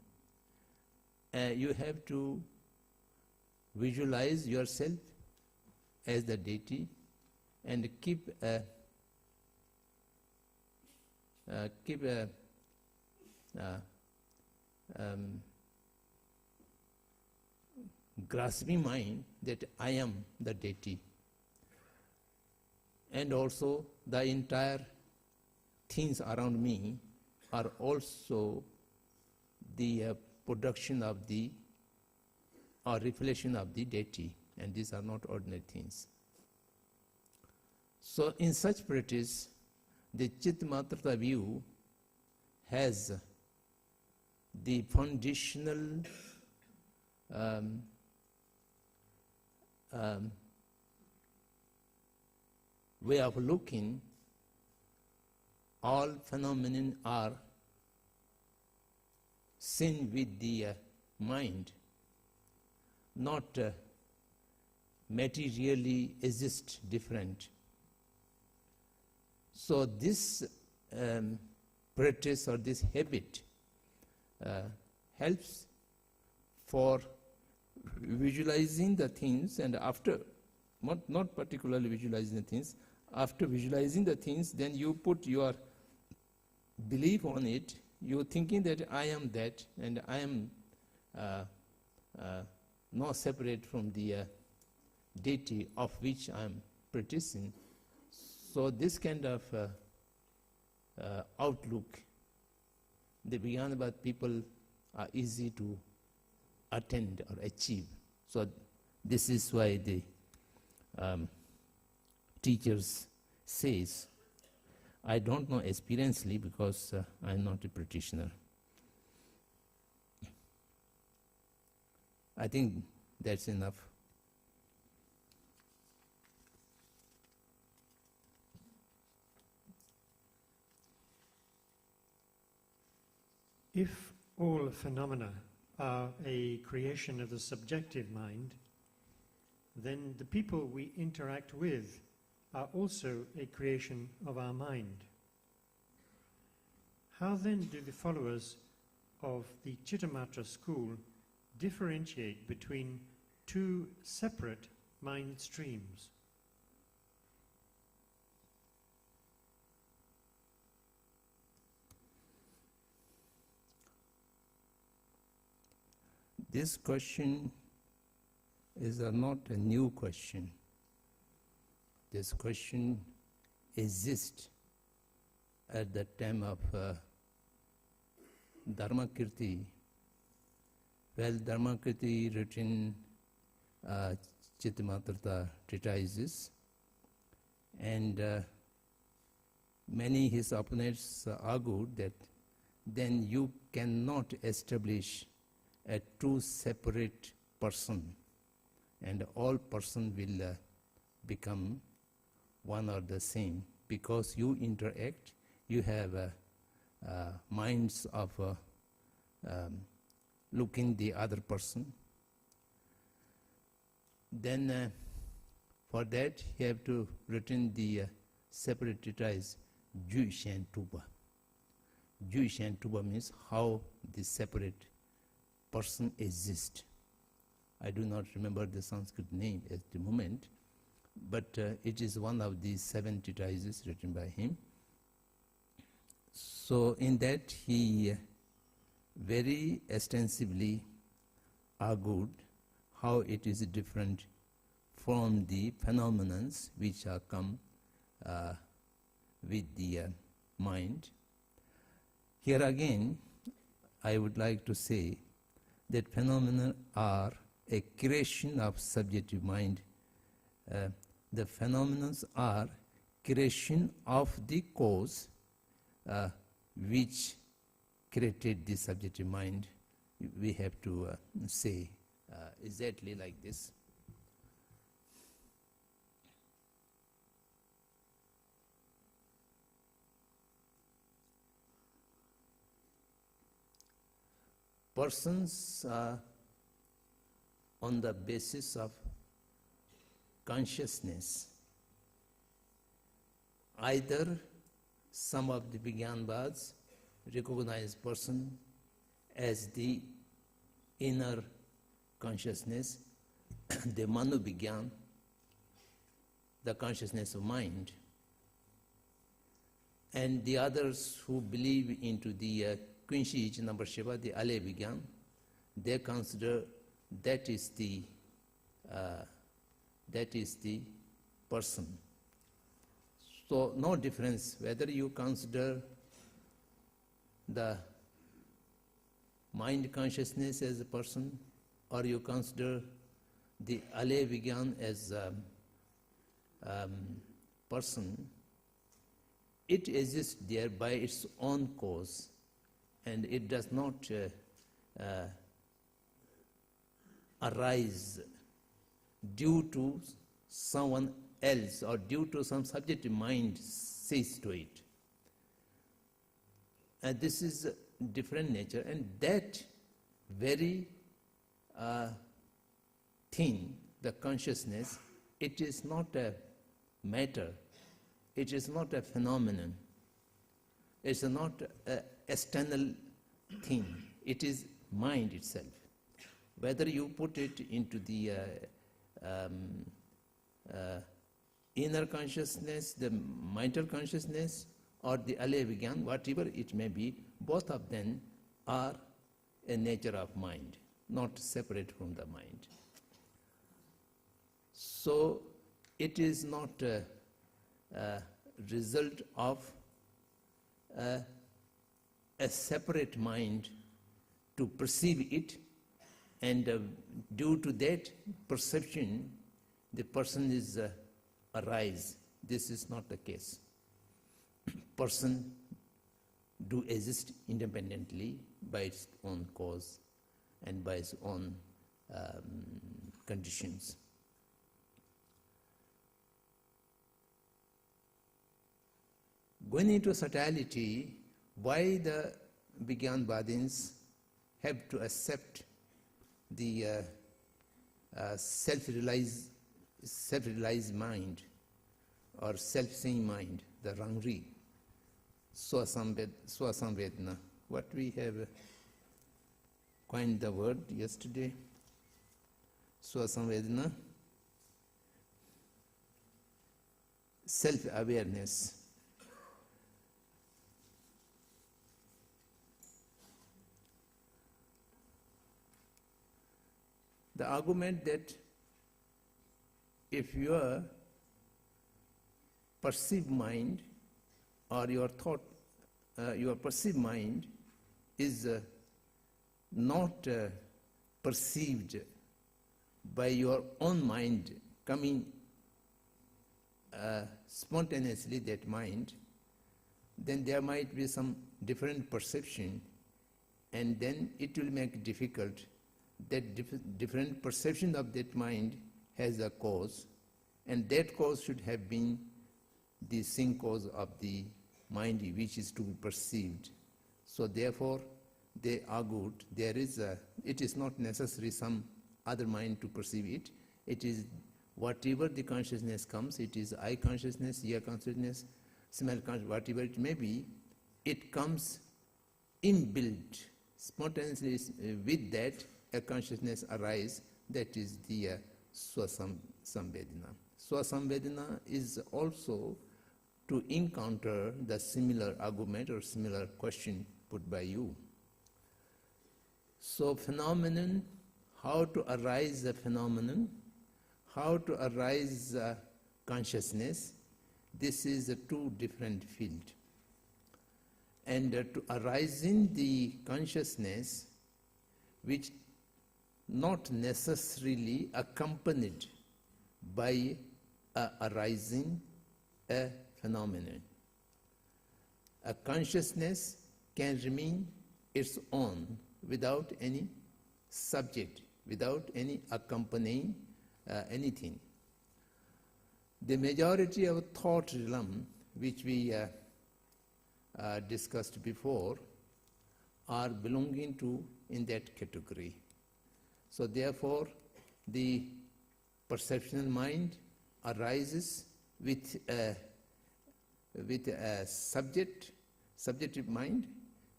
You have to visualize yourself as the deity and keep grasping mind that I am the deity, and also the entire things around me are also the production of the or reflection of the deity, and these are not ordinary things. So in such practice, the Chittamatrata view has the foundational way of looking. All phenomena are seen with the mind, not materially exist different. So this practice or this habit helps for visualizing the things, and after, not particularly visualizing the things, after visualizing the things, then you put your belief on it, you thinking that I am that, and I am not separate from the deity of which I am practicing. So this kind of outlook, the Vijnanabad people are easy to attain or achieve. So this is why the teachers says, I don't know experientially because I'm not a practitioner. I think that's enough. If all phenomena are a creation of the subjective mind, then the people we interact with are also a creation of our mind. How then do the followers of the Chittamatra school differentiate between two separate mind streams? This question is not a new question. This question exists at the time of Dharmakirti. Well, Dharmakirti written Chittamatra treatises, and many his opponents argued that then you cannot establish a two separate person, and all person will become one or the same, because you interact, you have minds of looking the other person. Then for that you have to written the separate treatise Ju Shen Tuba. Ju Shen Tuba means how the separate person exists. I do not remember the Sanskrit name at the moment, but it is one of the 7 treatises written by him. So in that he very extensively argued how it is different from the phenomena which are come with the mind. Here again, I would like to say that phenomena are a creation of subjective mind. The phenomena are creation of the cause which created the subjective mind. We have to say exactly like this. Persons on the basis of consciousness, either some of the Vijnanvads recognize person as the inner consciousness, the Manu Vijnan, the consciousness of mind, and the others who believe into the Quincy number Shiva, the Ale Vijnan, they consider that is the person. So no difference whether you consider the mind consciousness as a person or you consider the Ale Vijnan as a person. It exists there by its own cause, and it does not arise due to someone else or due to some subjective mind says to it. And this is a different nature, and that very thing, the consciousness, it is not a matter, it is not a phenomenon, it's not an external thing, it is mind itself. Whether you put it into the inner consciousness, the mental consciousness, or the Ale Vijnan, whatever it may be, both of them are a nature of mind, not separate from the mind. So it is not a result of a separate mind to perceive it, and due to that perception, the person is arise. This is not the case. Person do exist independently by its own cause and by its own conditions. Going into subtlety, why the Vijnanvadins have to accept the self-realized mind or self-seeing mind, the Rangri, Swasamvedana. What we have coined the word yesterday, Swasamvedana, self-awareness. The argument that if your perceived mind or your thought, your perceived mind is not perceived by your own mind coming spontaneously, that mind, then there might be some different perception, and then it will make it difficult. That different perception of that mind has a cause, and that cause should have been the same cause of the mind which is to be perceived. So therefore, they argued it is not necessary some other mind to perceive it. It is whatever the consciousness comes, it is eye consciousness, ear consciousness, smell consciousness, whatever it may be, it comes inbuilt, spontaneously. With that, a consciousness arises, that is the Swasamvedana. Swasamvedana is also to encounter the similar argument or similar question put by you. So phenomenon, how to arise the phenomenon, how to arise consciousness, this is a two different field. And to arise in the consciousness, which not necessarily accompanied by arising a phenomenon. A consciousness can remain its own without any subject, without any accompanying anything. The majority of thought realm, which we discussed before, are belonging to in that category. So therefore, the perceptual mind arises with a subjective mind.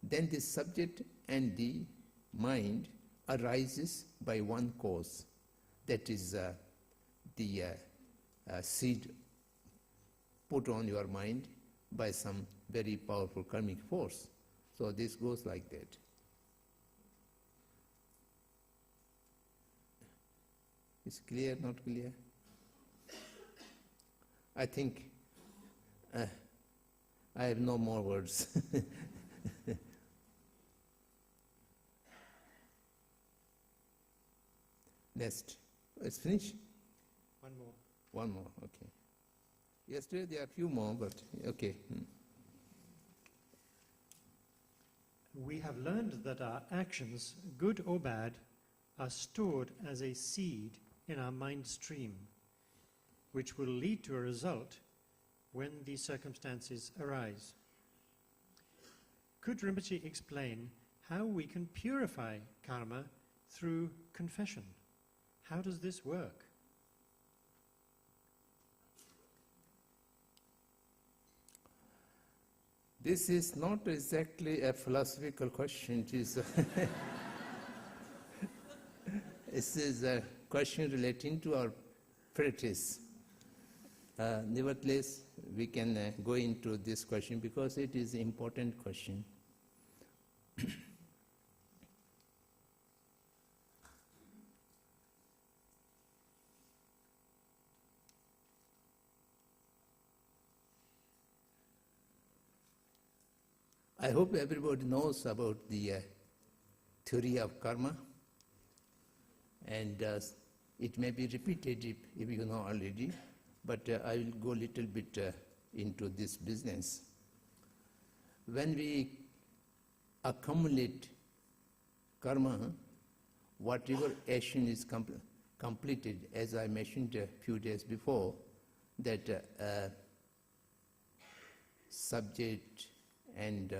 Then the subject and the mind arises by one cause. That is the seed put on your mind by some very powerful karmic force. So this goes like that. Is clear, not clear? I think I have no more words. Next. It's finished? One more. One more, okay. Yesterday there are a few more, but okay. We have learned that our actions, good or bad, are stored as a seed in our mind stream, which will lead to a result when these circumstances arise. Could Rinpoche explain how we can purify karma through confession? How does this work? This is not exactly a philosophical question. It is this is a question relating to our practice. Nevertheless, we can go into this question because it is an important question. I hope everybody knows about the theory of karma, and it may be repetitive if you know already, but I will go a little bit into this business. When we accumulate karma, whatever action is completed, as I mentioned a few days before, that subject and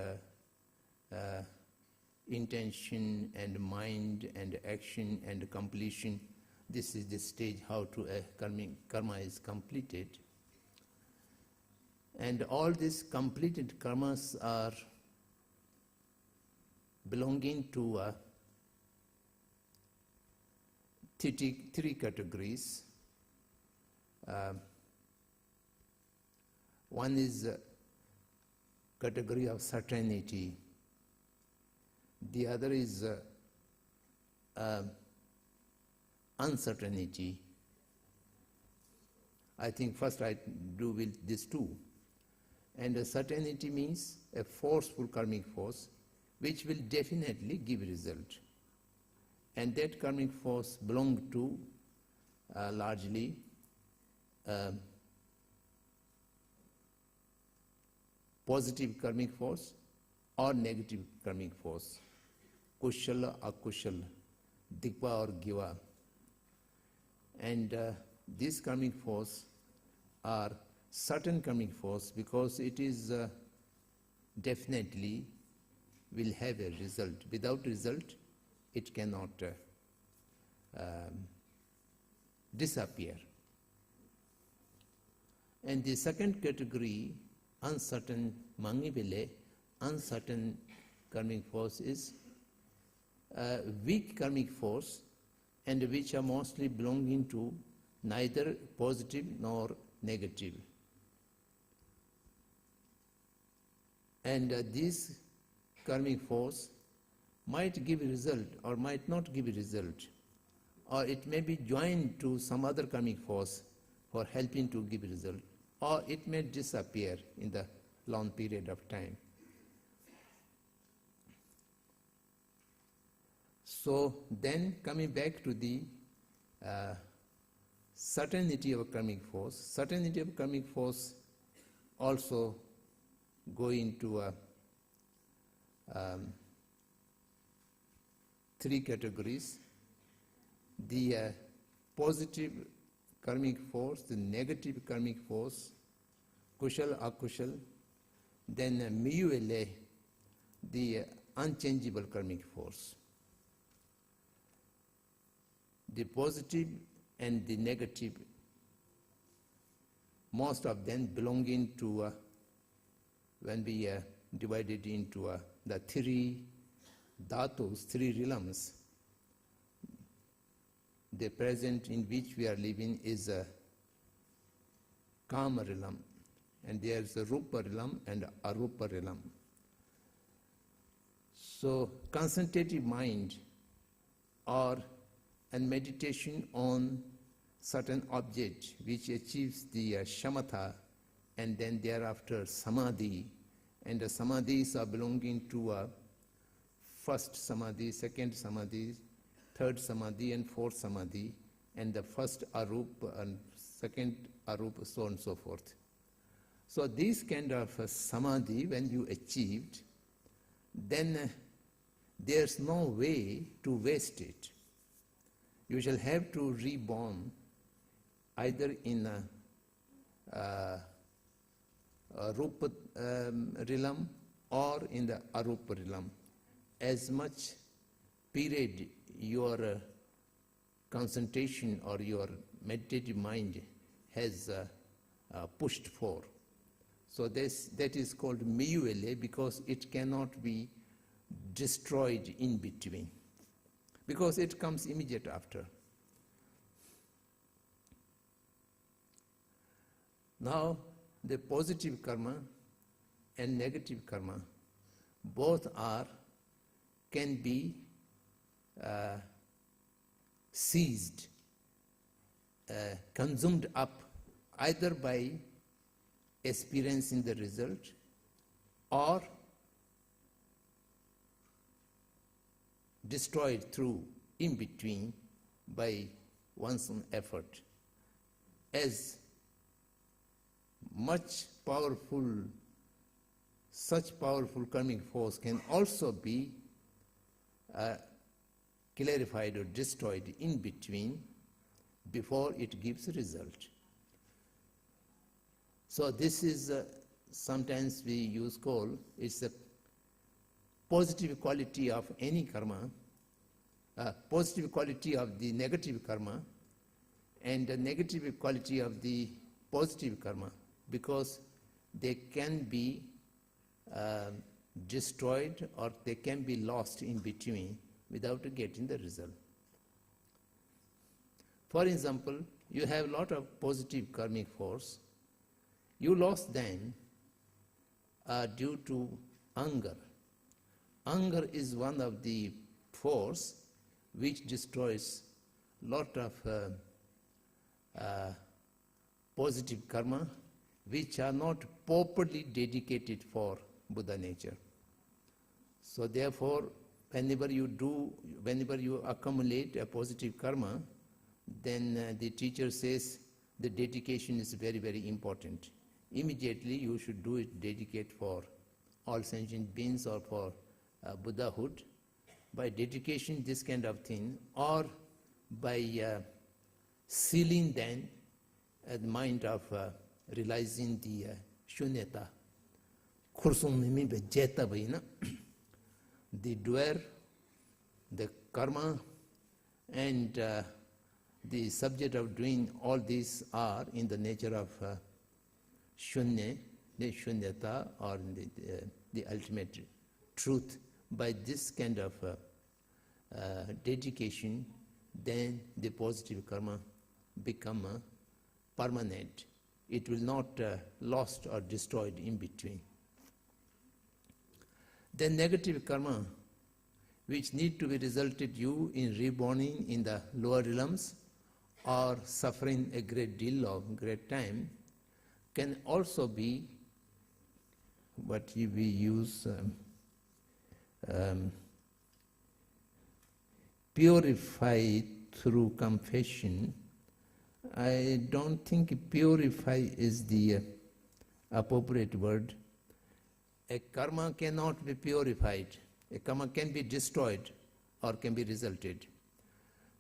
intention and mind and action and completion, this is the stage how to karma is completed. And all these completed karmas are belonging to three categories. One is category of certainty. The other is uncertainty. I think first I do with these two. And certainty means a forceful karmic force which will definitely give result. And that karmic force belongs to largely positive karmic force or negative karmic force, kushala, akushala, dikva or giva. And these karmic force are certain karmic force because it is definitely will have a result. Without result, it cannot disappear. And the second category, uncertain mangivile, uncertain karmic force is weak karmic force, and which are mostly belonging to neither positive nor negative. And this karmic force might give a result or might not give a result, or it may be joined to some other karmic force for helping to give a result, or it may disappear in the long period of time. So then coming back to the certainty of certainty of karmic force also go into three categories. The positive karmic force, the negative karmic force, kushal, akushal, then miyuele, the unchangeable karmic force. The positive and the negative, most of them belonging to, when we divide it into the three dhatus, three realms, the present in which we are living is a kama realm, and there is a rupa realm and arupa realm. So concentrative mind and meditation on certain object which achieves the shamatha, and then thereafter samadhi, and the samadhis are belonging to first samadhi, second samadhi, third samadhi and fourth samadhi, and the first arupa and second arupa, so on and so forth. So this kind of samadhi, when you achieved, then there's no way to waste it. You shall have to reborn either in a rupa realm or in the arupa realm. As much period your concentration or your meditative mind has pushed for. So that is called miyuele, because it cannot be destroyed in between, because it comes immediate after. Now, the positive karma and negative karma, both can be seized, consumed up, either by experiencing the result or destroyed through in between by one's own effort. As much powerful, such powerful karmic force can also be clarified or destroyed in between before it gives a result. So this is sometimes we use call, it's a positive quality of any karma, positive quality of the negative karma, and the negative quality of the positive karma, because they can be destroyed or they can be lost in between without getting the result. For example, you have a lot of positive karmic force. You lost them due to anger. Anger is one of the force which destroys lot of positive karma which are not properly dedicated for Buddha nature. So therefore, whenever you accumulate a positive karma, then the teacher says the dedication is very, very important. Immediately you should do it, dedicate for all sentient beings or for Buddhahood. By dedication, this kind of thing, or by sealing then the mind of realizing the shunyata. The doer, the karma, and the subject of doing all these are in the nature of shunya, the shunyata, or the ultimate truth. By this kind of dedication, then the positive karma become permanent. It will not lost or destroyed in between. The negative karma, which need to be resulted you in reborning in the lower realms or suffering a great deal of great time, can also be what we use purify through confession. I don't think purify is the appropriate word. A karma cannot be purified. A karma can be destroyed or can be resulted.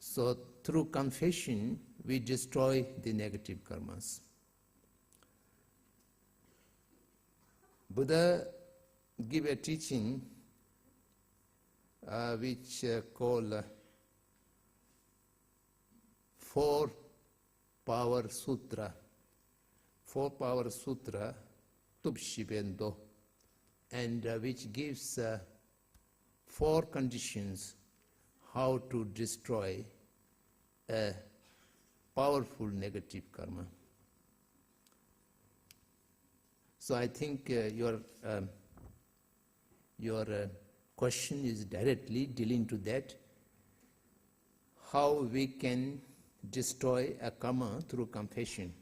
So through confession, we destroy the negative karmas. Buddha gave a teaching which called Four Power Sutra. Four Power Sutra, Tupshibendo, and which gives 4 conditions how to destroy a powerful negative karma. So I think your question is directly dealing to that, how we can destroy a karma through compassion.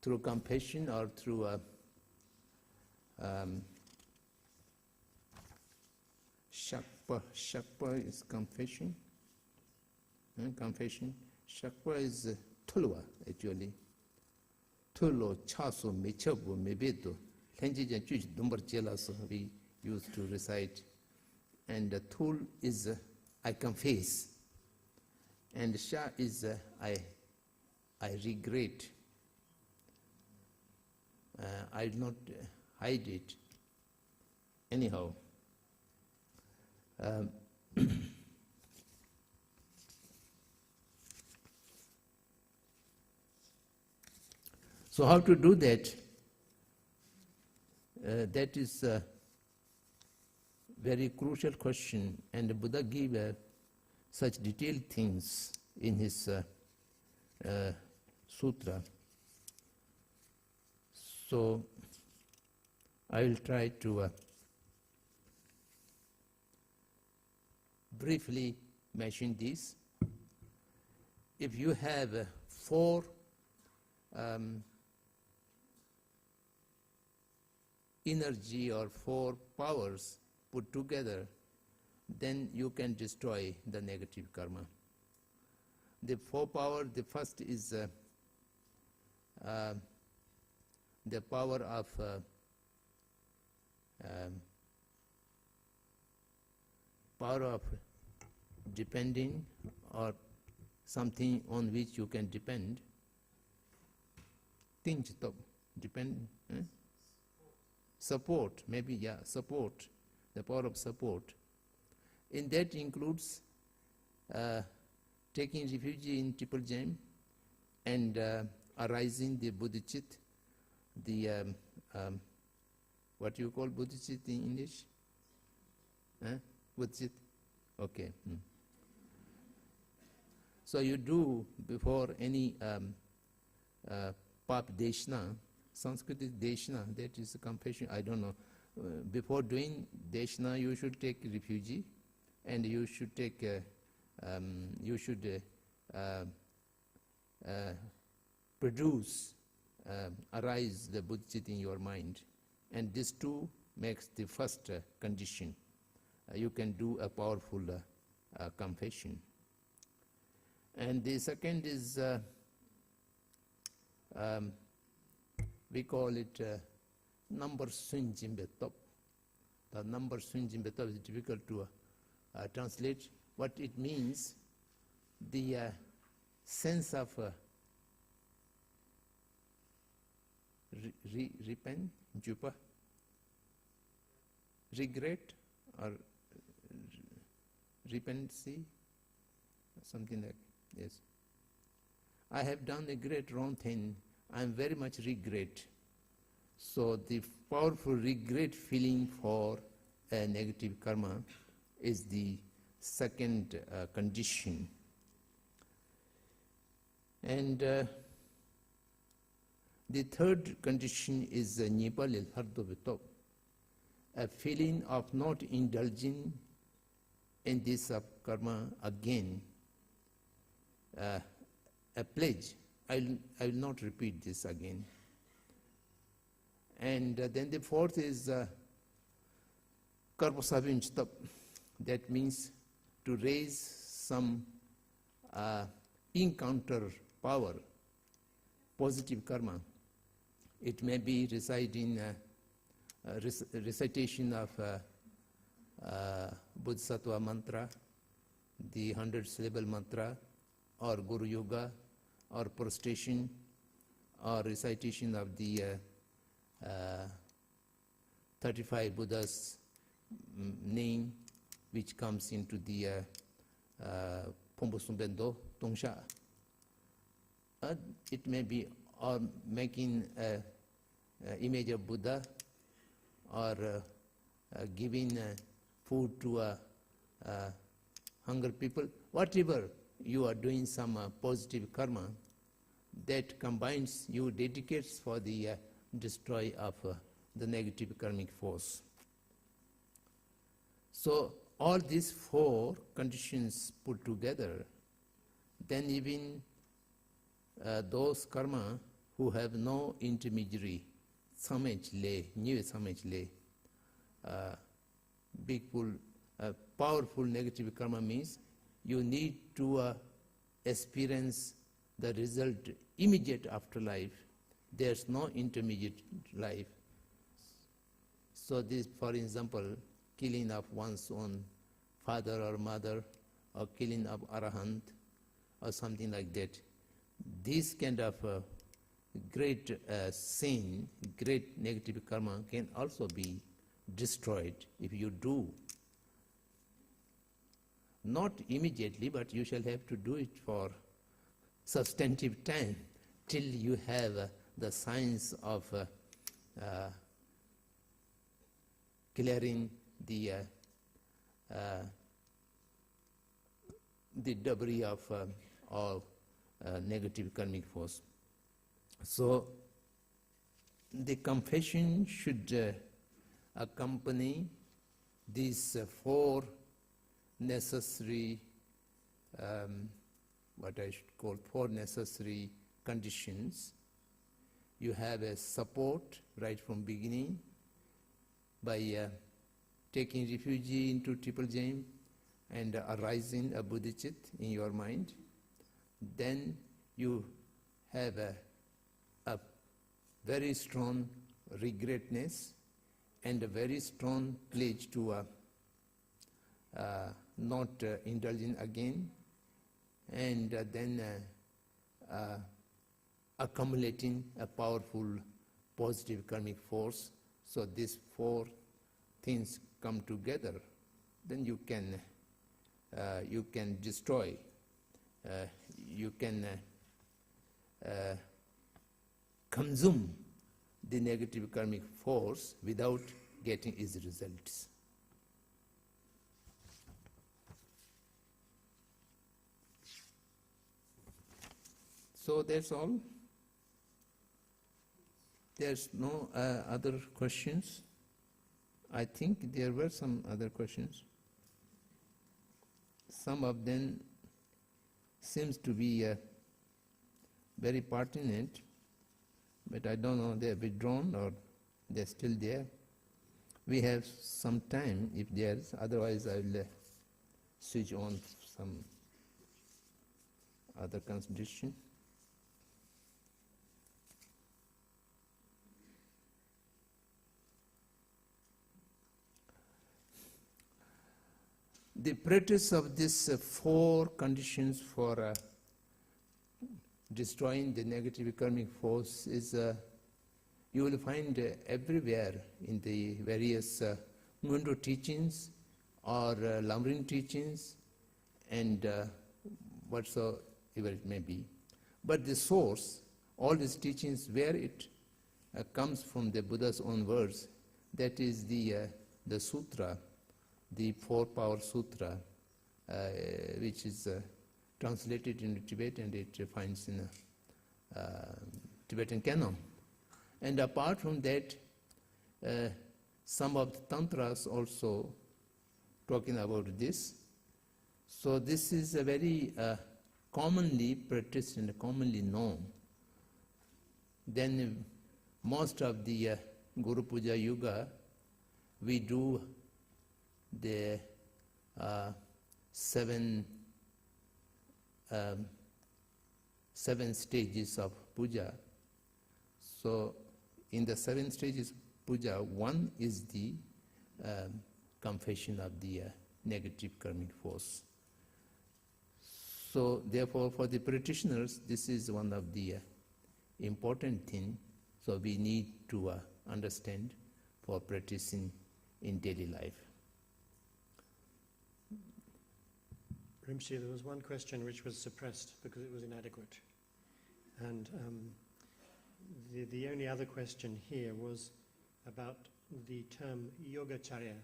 Through compassion or through shakpa. Shakpa is confession. Confession. Shakpa is tulwa, actually. Tulo, chaso, mechabu, mebedo. Lenjijan chuj dumbar jelas we used to recite. And the tul is I confess. And sha is I regret. I do not hide it. Anyhow. So how to do that? That is a very crucial question, and the Buddha gave such detailed things in his sutra. So I will try to briefly mention this. If you have 4 energy or 4 powers put together, then you can destroy the negative karma. The 4 power, the first is the power of depending, or something on which you can depend. Depend. Support, maybe, yeah, support, the power of support. In that includes taking refuge in Triple Gem and arising the bodhicitta, the what you call bodhicitta in English? Bodhicitta? Okay. So you do before any Pap Deshna, Sanskrit is Deshna, that is a confession, I don't know. Before doing Deshna, you should take refuge, and you should take, produce, arise the bodhicitta in your mind. And this too makes the first condition. You can do a powerful confession. And the second is, we call it number Sunjimbetop. The number Sunjimbetop is difficult to translate. What it means, the sense of repent, jupa, regret, or repentancy, something like, yes. I have done a great wrong thing, I am very much regret. So the powerful regret feeling for a negative karma is the second condition. And the third condition is Nipal Hardobitop, a feeling of not indulging in this karma again, a pledge. I will not repeat this again. And then the fourth is Karmasavinchtab. That means to raise some encounter power, positive karma. It may be reside in recitation of Bodhisattva mantra, the 100-syllable mantra, or Guru Yoga, or prostration, or recitation of the 35 Buddha's name, which comes into the Pombo Sumbendo Tongsha. It may be or making an image of Buddha, or giving food to hunger people, whatever you are doing some positive karma that combines, you dedicates for the destroy of the negative karmic force. So all these 4 conditions put together, then even those karma who have no intermediary, samaj lay, new samaj lay, powerful negative karma means you need to experience the result immediate afterlife. There's no intermediate life. So this, for example, killing of one's own father or mother, or killing of arahant, or something like that. This kind of great sin, great negative karma can also be destroyed if you do. Not immediately, but you shall have to do it for substantive time till you have the signs of clearing the debris of all negative karmic force. So the confession should accompany these 4 necessary, what I should call 4 necessary conditions. You have a support right from beginning by taking refuge into Triple Gem, and arising a bodhicitta in your mind, then you have a very strong regretness and a very strong pledge to not indulging again, and then accumulating a powerful positive karmic force. So these four things come together, then you can destroy, you can consume the negative karmic force without getting its results. So that's all. There's no other questions. I think there were some other questions. Some of them seems to be very pertinent, but I don't know, they're withdrawn or they're still there. We have some time if there's, otherwise I will switch on some other consideration. The practice of these four conditions for destroying the negative karmic force is, you will find everywhere in the various Ngundo teachings or Lerabling teachings and whatsoever it may be. But the source, all these teachings, where it comes from the Buddha's own words, that is the sutra, the Four-Power Sutra, which is translated into Tibet, and it finds in Tibetan canon. And apart from that, some of the tantras also talking about this. So this is a very commonly practiced and commonly known. Then most of the Guru Puja Yuga, we do the seven stages of puja. So in the 7 stages of puja, one is the confession of the negative karmic force. So therefore for the practitioners, this is one of the important things, so we need to understand for practicing in daily life. Rinpoche, there was one question which was suppressed because it was inadequate. And the only other question here was about the term yogacharya.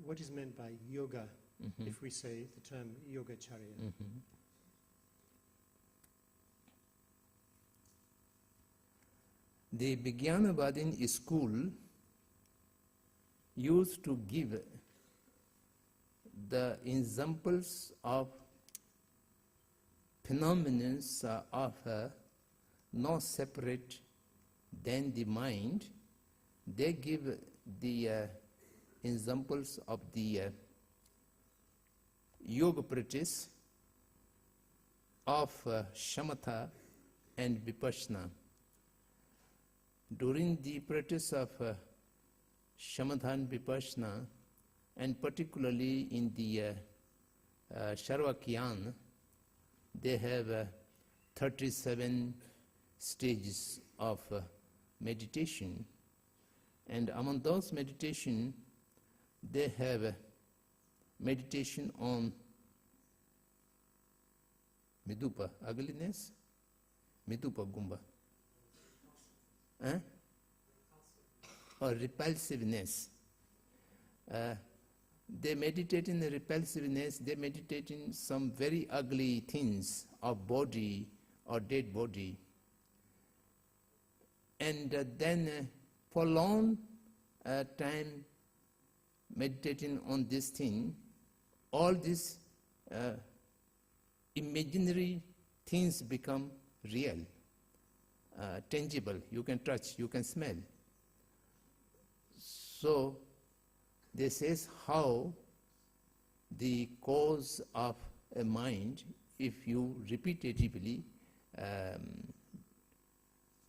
What is meant by yoga if we say the term yogacharya? The Vijnanavadin school used to give the examples of phenomena of not separate than the mind. They give the examples of the yoga practice of shamatha and vipassana. During the practice of shamatha and vipassana, and particularly in the Sharvakyan, they have 37 stages of meditation, and among those meditation, they have meditation on Midupa, ugliness, Midupa Gumba, or repulsiveness. They meditate in the repulsiveness, they meditate in some very ugly things of body or dead body. And then for long time meditating on this thing, all these imaginary things become real, tangible, you can touch, you can smell. So this is how the cause of a mind, if you repetitively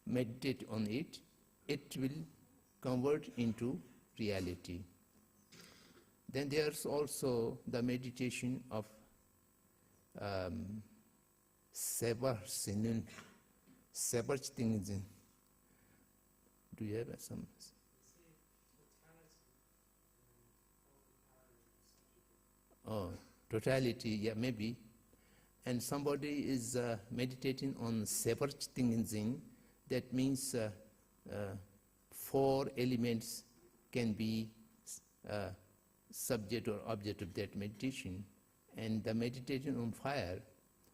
meditate on it, it will convert into reality. Then there's also the meditation of sever things. Do you have some? Oh, totality, yeah, maybe. And somebody is meditating on sever things. That means 4 elements can be subject or object of that meditation. And the meditation on fire,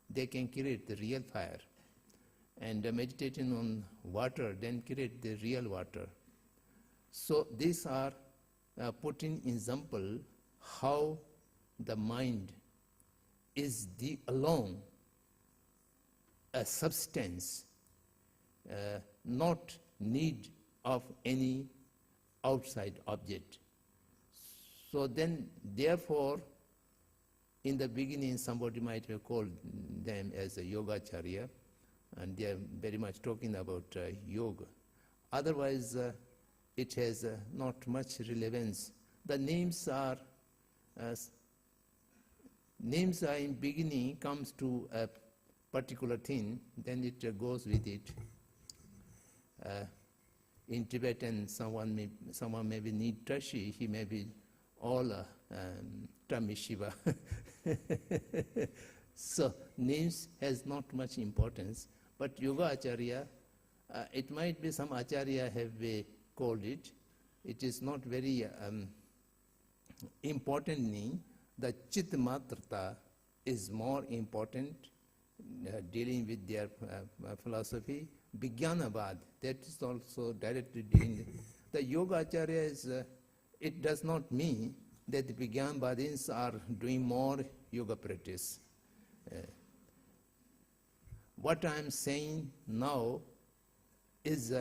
they can create the real fire. And the meditation on water, then create the real water. So these are putting in example how the mind is alone a substance, not need of any outside object. So then, therefore, in the beginning, somebody might have called them as a yogacharya, and they are very much talking about yoga. Otherwise, it has not much relevance. The names are in beginning comes to a particular thing, then it goes with it. In Tibetan, someone may be need Tashi, he may be all Tami Shiva. So names has not much importance, but Yoga Acharya, it might be some Acharya have called it. It is not very important name. The Chit Matrata is more important dealing with their philosophy. Vijnanavad, that is also directly dealing. The Yoga Acharya is, it does not mean that the Vijnanavadins are doing more yoga practice. What I am saying now is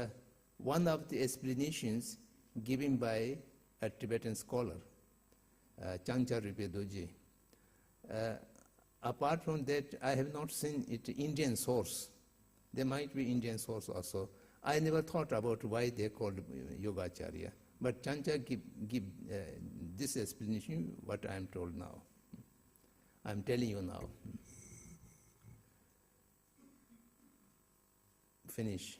one of the explanations given by a Tibetan scholar, Changcha Rinpoche Doji. Apart from that, I have not seen it Indian source. There might be Indian source also. I never thought about why they called Yogacharya. But Chancha give this explanation, what I am told now. I am telling you now. Finish.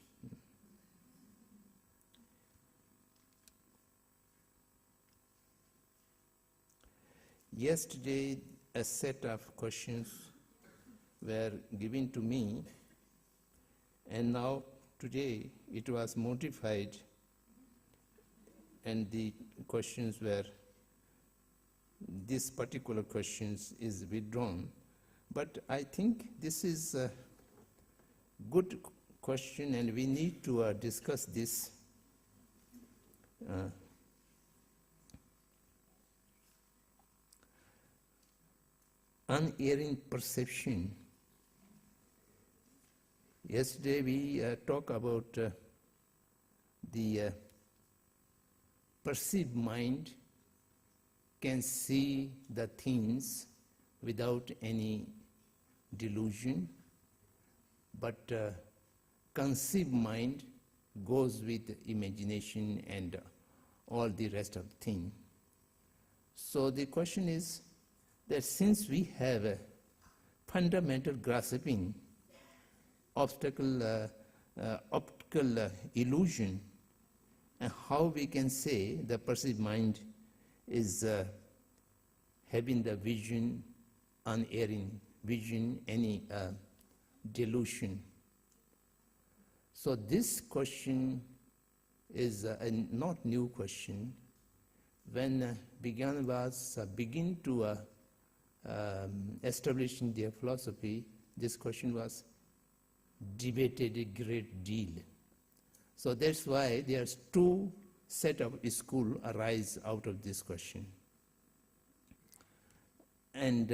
Yesterday, a set of questions were given to me, and now today it was modified, and the questions were, this particular questions is withdrawn. But I think this is a good question, and we need to discuss this. Unerring perception. Yesterday we talked about the perceived mind can see the things without any delusion, but conceived mind goes with imagination and all the rest of the thing. So the question is that since we have a fundamental grasping optical illusion, and how we can say the perceived mind is having the vision, unerring vision, any delusion. So this question is a not new question. When Vijnanavas begin to establishing their philosophy, this question was debated a great deal. So that's why there's 2 set of school arise out of this question. And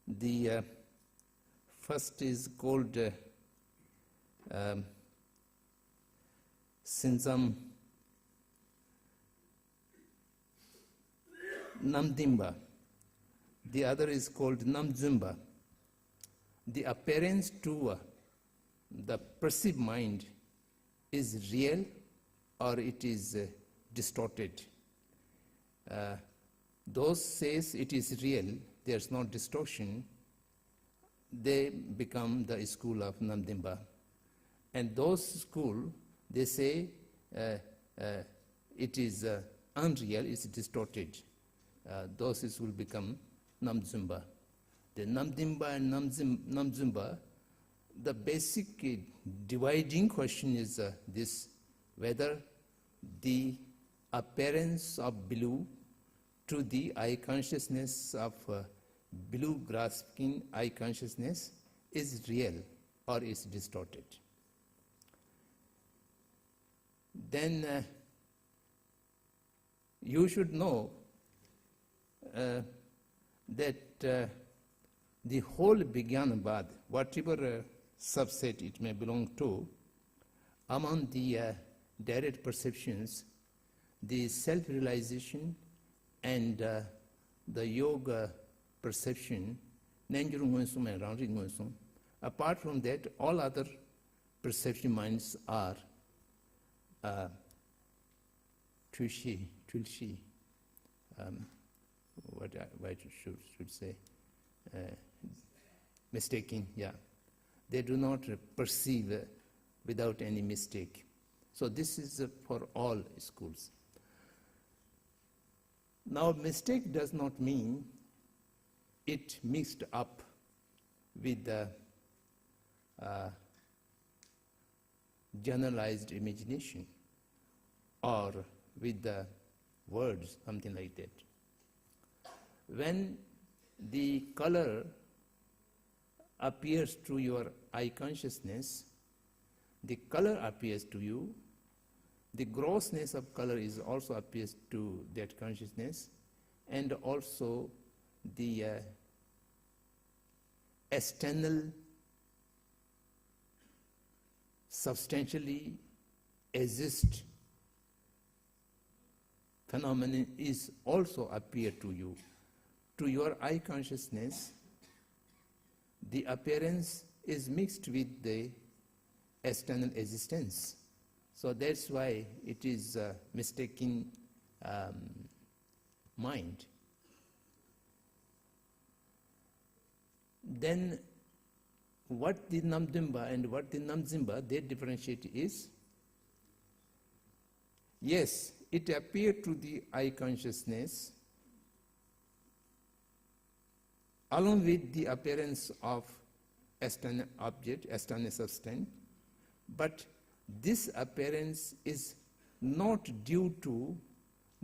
the first is called Sinzam Namdimba. the other is called Namdzumba. The appearance to the perceived mind is real or it is distorted. Those says it is real, there's no distortion, they become the school of Namdimba. And those school, they say it is unreal, it's distorted. Those will become Namdzumba. The Namdimba and Namdzumba, the basic dividing question is this, whether the appearance of blue to the eye consciousness of blue grasping eye consciousness is real or is distorted. Then you should know that the whole Vijnanabad, whatever subset it may belong to, among the direct perceptions, the self-realization and the yoga perception, apart from that, all other perception minds are tulsi, what I should say, mistaking, yeah. They do not perceive without any mistake. So this is for all schools. Now, mistake does not mean it mixed up with the generalized imagination or with the words, something like that. When the color appears to your eye consciousness, the color appears to you, the grossness of color is also appears to that consciousness, and also the external substantially exist phenomenon is also appear to you. To your eye consciousness, the appearance is mixed with the external existence. So that's why it is mistaken mind. Then what the Namdimba and what the Namdzimba, they differentiate is, yes, it appeared to the eye consciousness along with the appearance of external object, external substance, but this appearance is not due to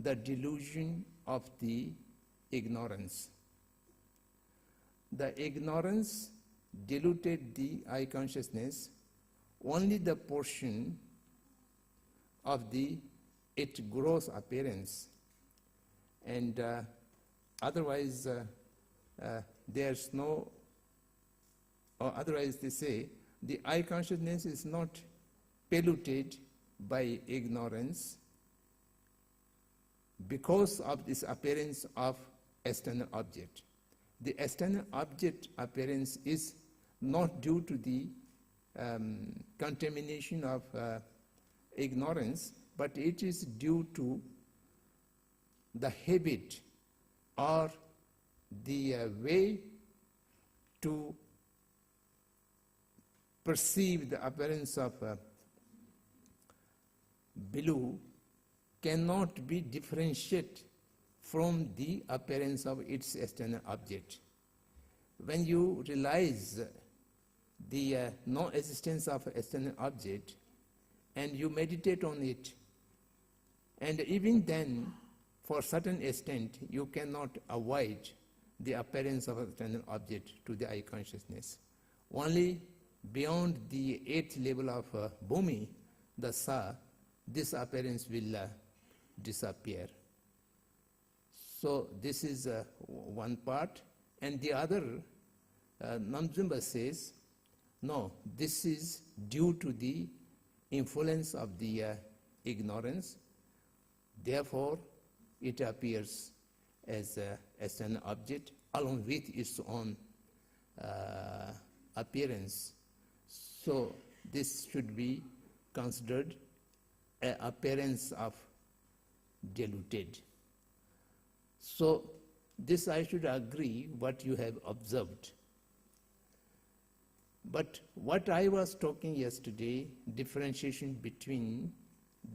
the delusion of the ignorance. The ignorance diluted the eye consciousness, only the portion of the its gross appearance, and otherwise there's no, or otherwise they say, the eye consciousness is not polluted by ignorance because of this appearance of external object. The external object appearance is not due to the contamination of ignorance, but it is due to the habit or the way to perceive the appearance of blue cannot be differentiated from the appearance of its external object. When you realize the non-existence of external object and you meditate on it, and even then, for certain extent, you cannot avoid the appearance of external object to the eye consciousness. Only beyond the 8th level of Bhumi, the Sa, this appearance will disappear. So this is one part, and the other, Namdzumba says, no, this is due to the influence of the ignorance, therefore it appears as an object along with its own appearance. So this should be considered an appearance of diluted. So this I should agree what you have observed. But what I was talking yesterday, differentiation between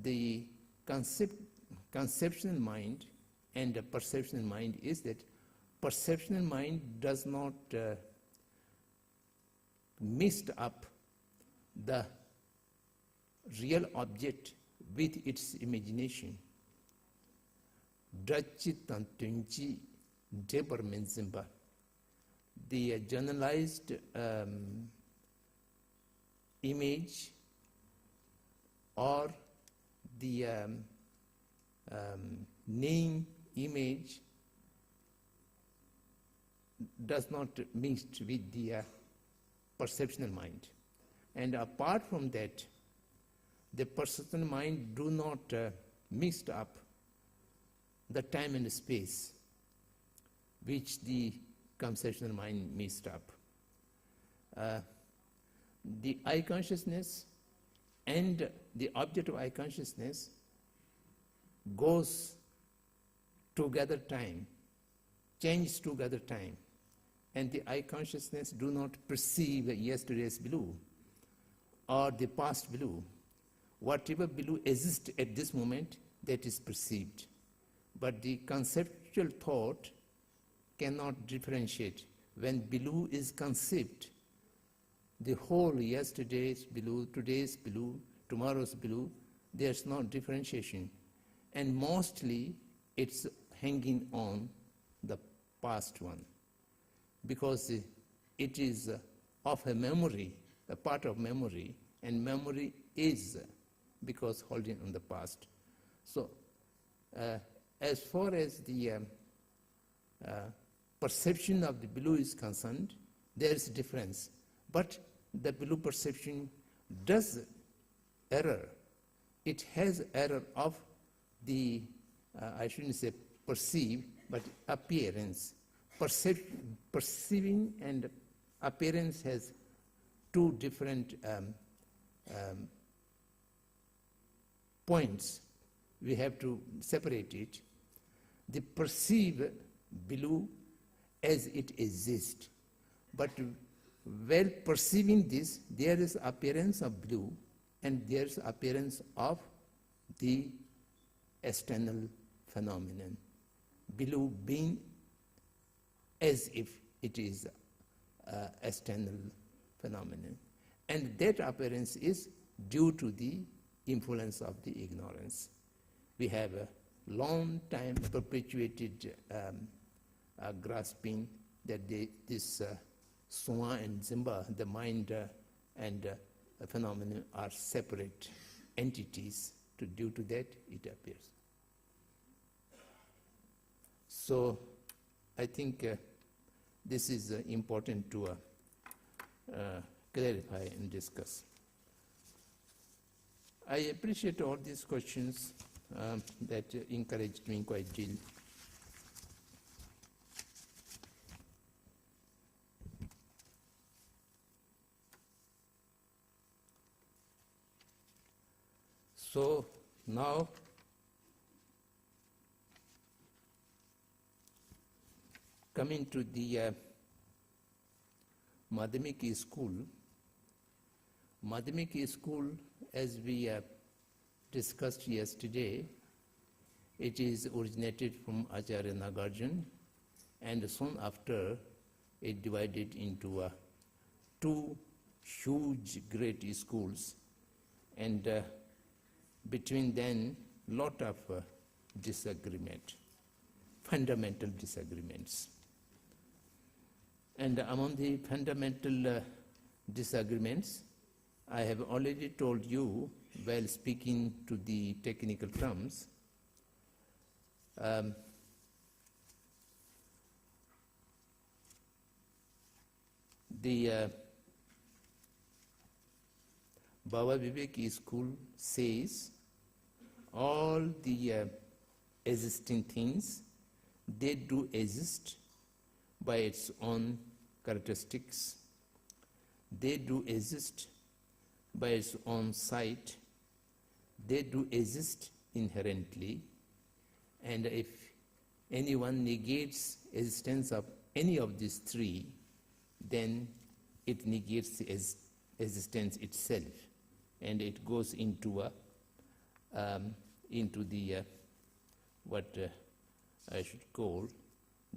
the conceptual mind and the perceptual mind, is that perceptual mind does not mix up the real object with its imagination. The generalized image or the name image does not mix with the perceptual mind. And apart from that, the perceptual mind do not mix up the time and space which the conceptual mind mixed up. The eye consciousness and the object of eye consciousness goes together time, changes together time, and the eye consciousness do not perceive yesterday's blue or the past blue. Whatever blue exists at this moment, that is perceived. But the conceptual thought cannot differentiate. When blue is conceived, the whole yesterday's blue, today's blue, tomorrow's blue, there's no differentiation. And mostly it's hanging on the past one, because it is of a memory, a part of memory, and memory is because holding on the past. So as far as the perception of the blue is concerned, there is a difference. But the blue perception does error. It has error of the, I shouldn't say perceive, but appearance. Perceiving and appearance has two different points. We have to separate it. The perceive blue as it exists, but while perceiving this, there is appearance of blue and there is appearance of the external phenomenon. Blue being as if it is external phenomenon. And that appearance is due to the influence of the ignorance. We have a long time perpetuated grasping that this Swa and Zimba, the mind and phenomenon, are separate entities. Due to that, it appears. So I think this is important to clarify and discuss. I appreciate all these questions that encouraged me quite a deal. So now coming to the Madhumita School. Madhumita School, as we discussed yesterday, it is originated from Acharya Nagarjuna, and soon after it divided into two huge great schools, and between them lot of disagreement, fundamental disagreements. And among the fundamental disagreements, I have already told you while speaking to the technical terms, the Baba Vivek School says all the existing things they do exist by its own characteristics. They do exist by its own sight. They do exist inherently. And if anyone negates existence of any of these three, then it negates the existence itself, and it goes into the what I should call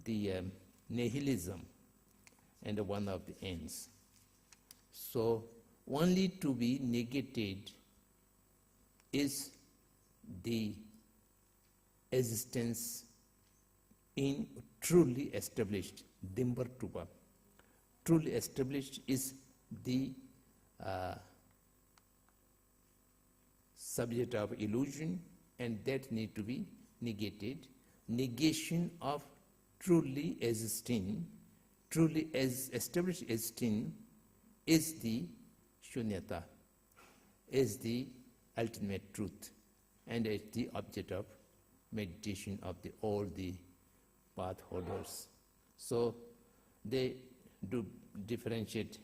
the nihilism, and one of the ends. So only to be negated is the existence in truly established Dimbartuba. Truly established is the subject of illusion, and that need to be negated. Negation of truly existing, truly established existing, is the shunyata, is the ultimate truth, and is the object of meditation of all the path holders. So they do differentiate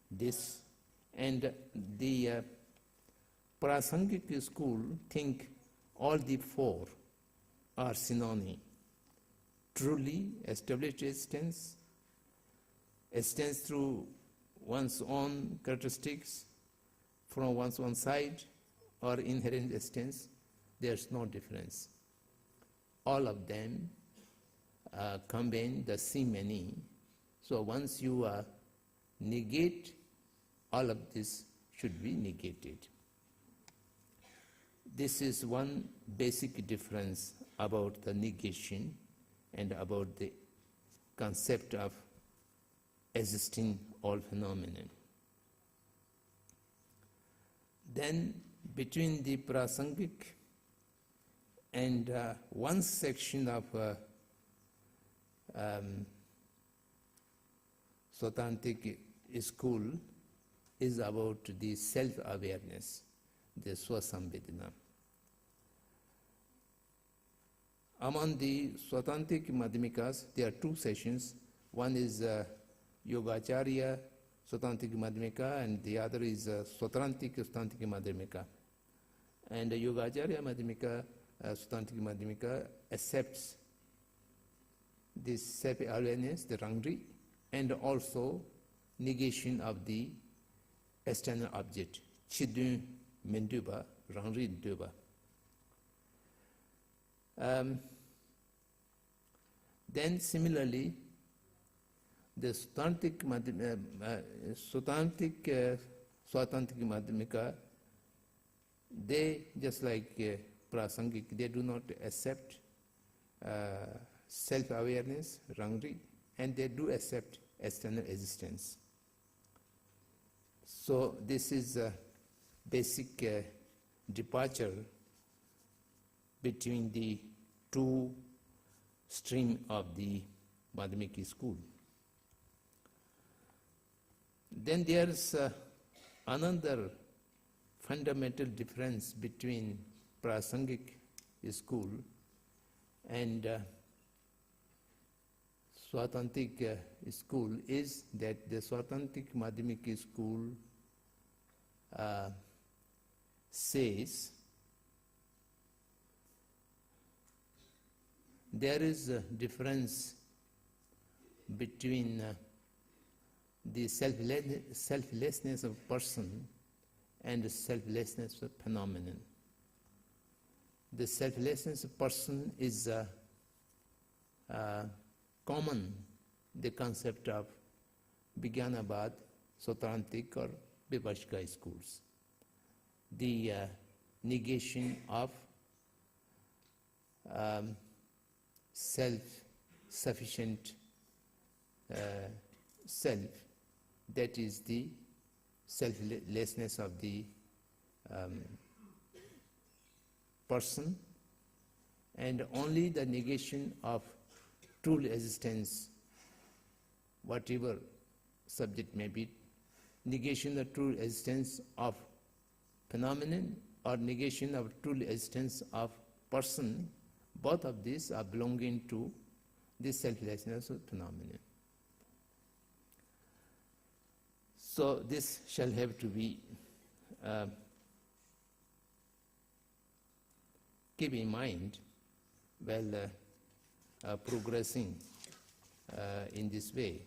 this, and the Prasangic school think all the four are synonym. Truly established existence, existence through one's own characteristics, from one's own side, or inherent existence, there's no difference. All of them combine the simony. So once you negate, all of this should be negated. This is one basic difference about the negation and about the concept of existing all phenomena. Then between the Prasangic and one section of Swatantric school is about the self-awareness, the Swasambhedana. Among the Swatantric Madhyamikas, there are two sessions. One is Yogacharya Swatantric Madhyamika, and the other is Swatantric Madhyamika. And Yogacharya Madhyamika, Swatantric Madhyamika accepts this self-awareness, the Rangri, and also negation of the external object, Chidun Menduba, Rangri Duba. Then similarly, the Swatantric Madhyamika, they, just like Prasangic, they do not accept self-awareness, Rangri, and they do accept external existence. So this is a basic departure between the two streams of the Madhyamika school. Then there is another fundamental difference between Prasangic school and Swatantric school is that the Swatantric Madhyamika school says there is a difference between the selflessness of person and the selflessness of phenomenon. The selflessness of person is common, the concept of Vijnanabad, Swatantric or Vipashka schools. The negation of self-sufficient self, that is the selflessness of the person, and only the negation of true existence, whatever subject may be, negation of true existence of phenomenon or negation of true existence of person Both of these are belonging to this selflessness phenomenon. So this shall have to be keep in mind while progressing in this way.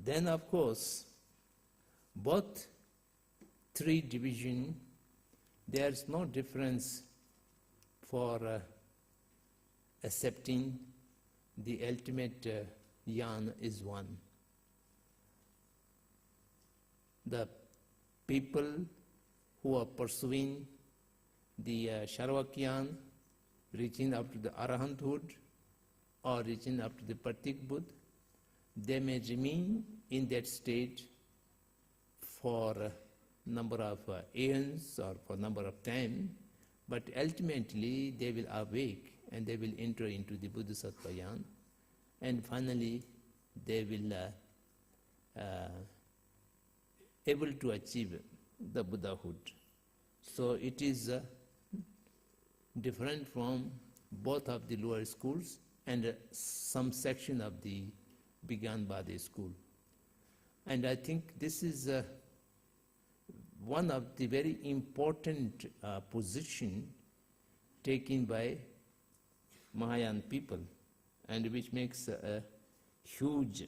Then, of course, both three division, there is no difference for accepting the ultimate yan is one. The people who are pursuing the Sharvakyan, reaching up to the Arahanthood or reaching up to the Pratik Buddha, they may remain in that state for a number of aeons or for a number of time, but ultimately they will awake and they will enter into the Bodhisattva yan, and finally they will able to achieve the Buddhahood. So it is different from both of the lower schools and some section of the begun by the school. And I think this is one of the very important position taken by Mahayana people, and which makes a huge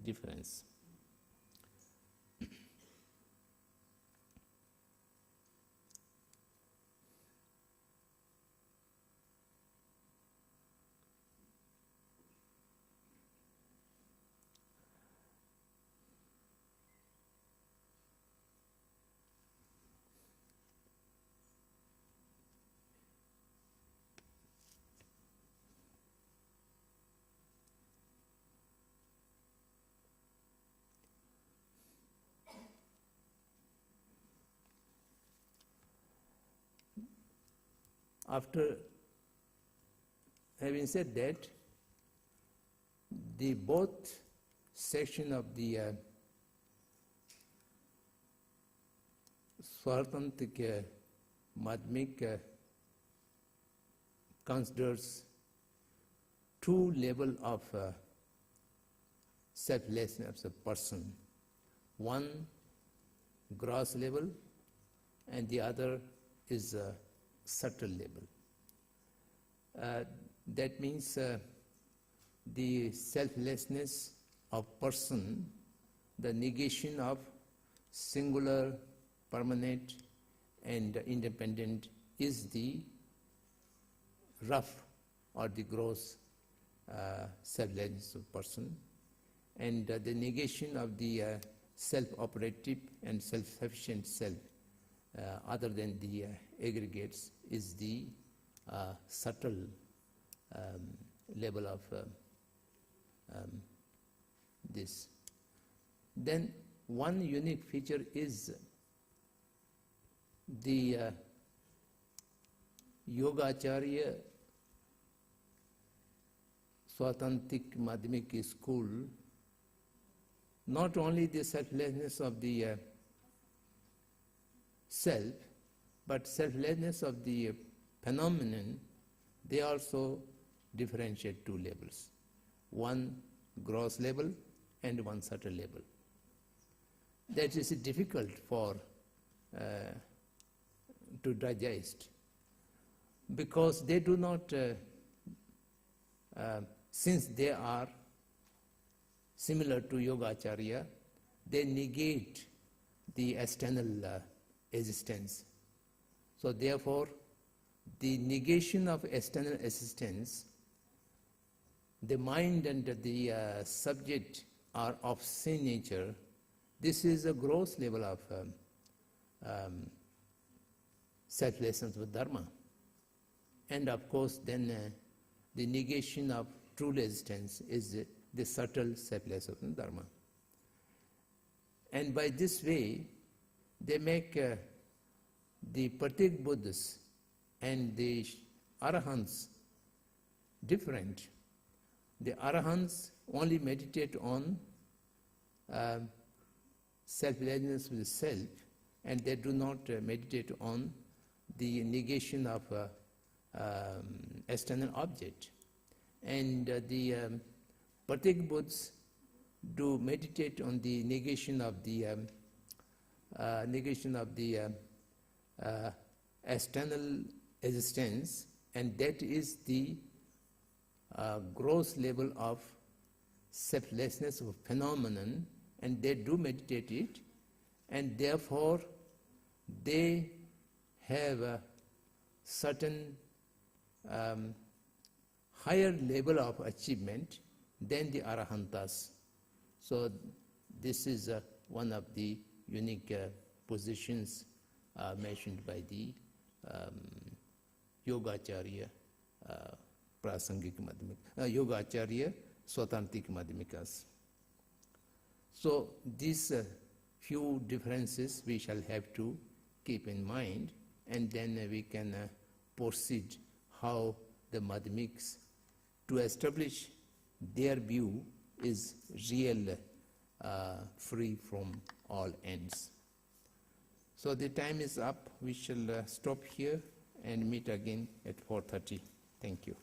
difference. After having said that, the both section of the Swartantika Madhumita considers two levels of selflessness of a person. One gross level and the other is subtle level. That means the selflessness of person, the negation of singular, permanent and independent is the rough or the gross selflessness of person, and the negation of the self-operative and self-sufficient self other than the aggregates is the subtle level of this. Then one unique feature is the Yogacharya Swatantik Madhumita School, not only the selflessness of the self, but selflessness of the phenomenon, they also differentiate two levels, one gross level and one subtle level. That is difficult for to digest, because they do not, since they are similar to Yogacharya, they negate the external existence. So therefore, the negation of external existence, the mind and the subject are of same nature. This is a gross level of selflessness with Dharma. And of course, then the negation of true existence is the subtle selflessness with Dharma. and by this way, they make the Pratik Buddhists and the Arahants different. The Arahants only meditate on selflessness with self, and they do not meditate on the negation of external object. And the Pratik Buddhists do meditate on the negation of the external existence, and that is the gross level of selflessness of phenomenon, and they do meditate it, and therefore they have a certain higher level of achievement than the Arahantas. So this is one of the unique positions mentioned by the Yogacharya Prasangik Madhyamika, Yogacharya Swatantik Madhyamikas. So these few differences we shall have to keep in mind, and then we can proceed how the Madhyamiks, to establish their view, is real, free from all ends. So the time is up. We shall stop here and meet again at 4:30. Thank you.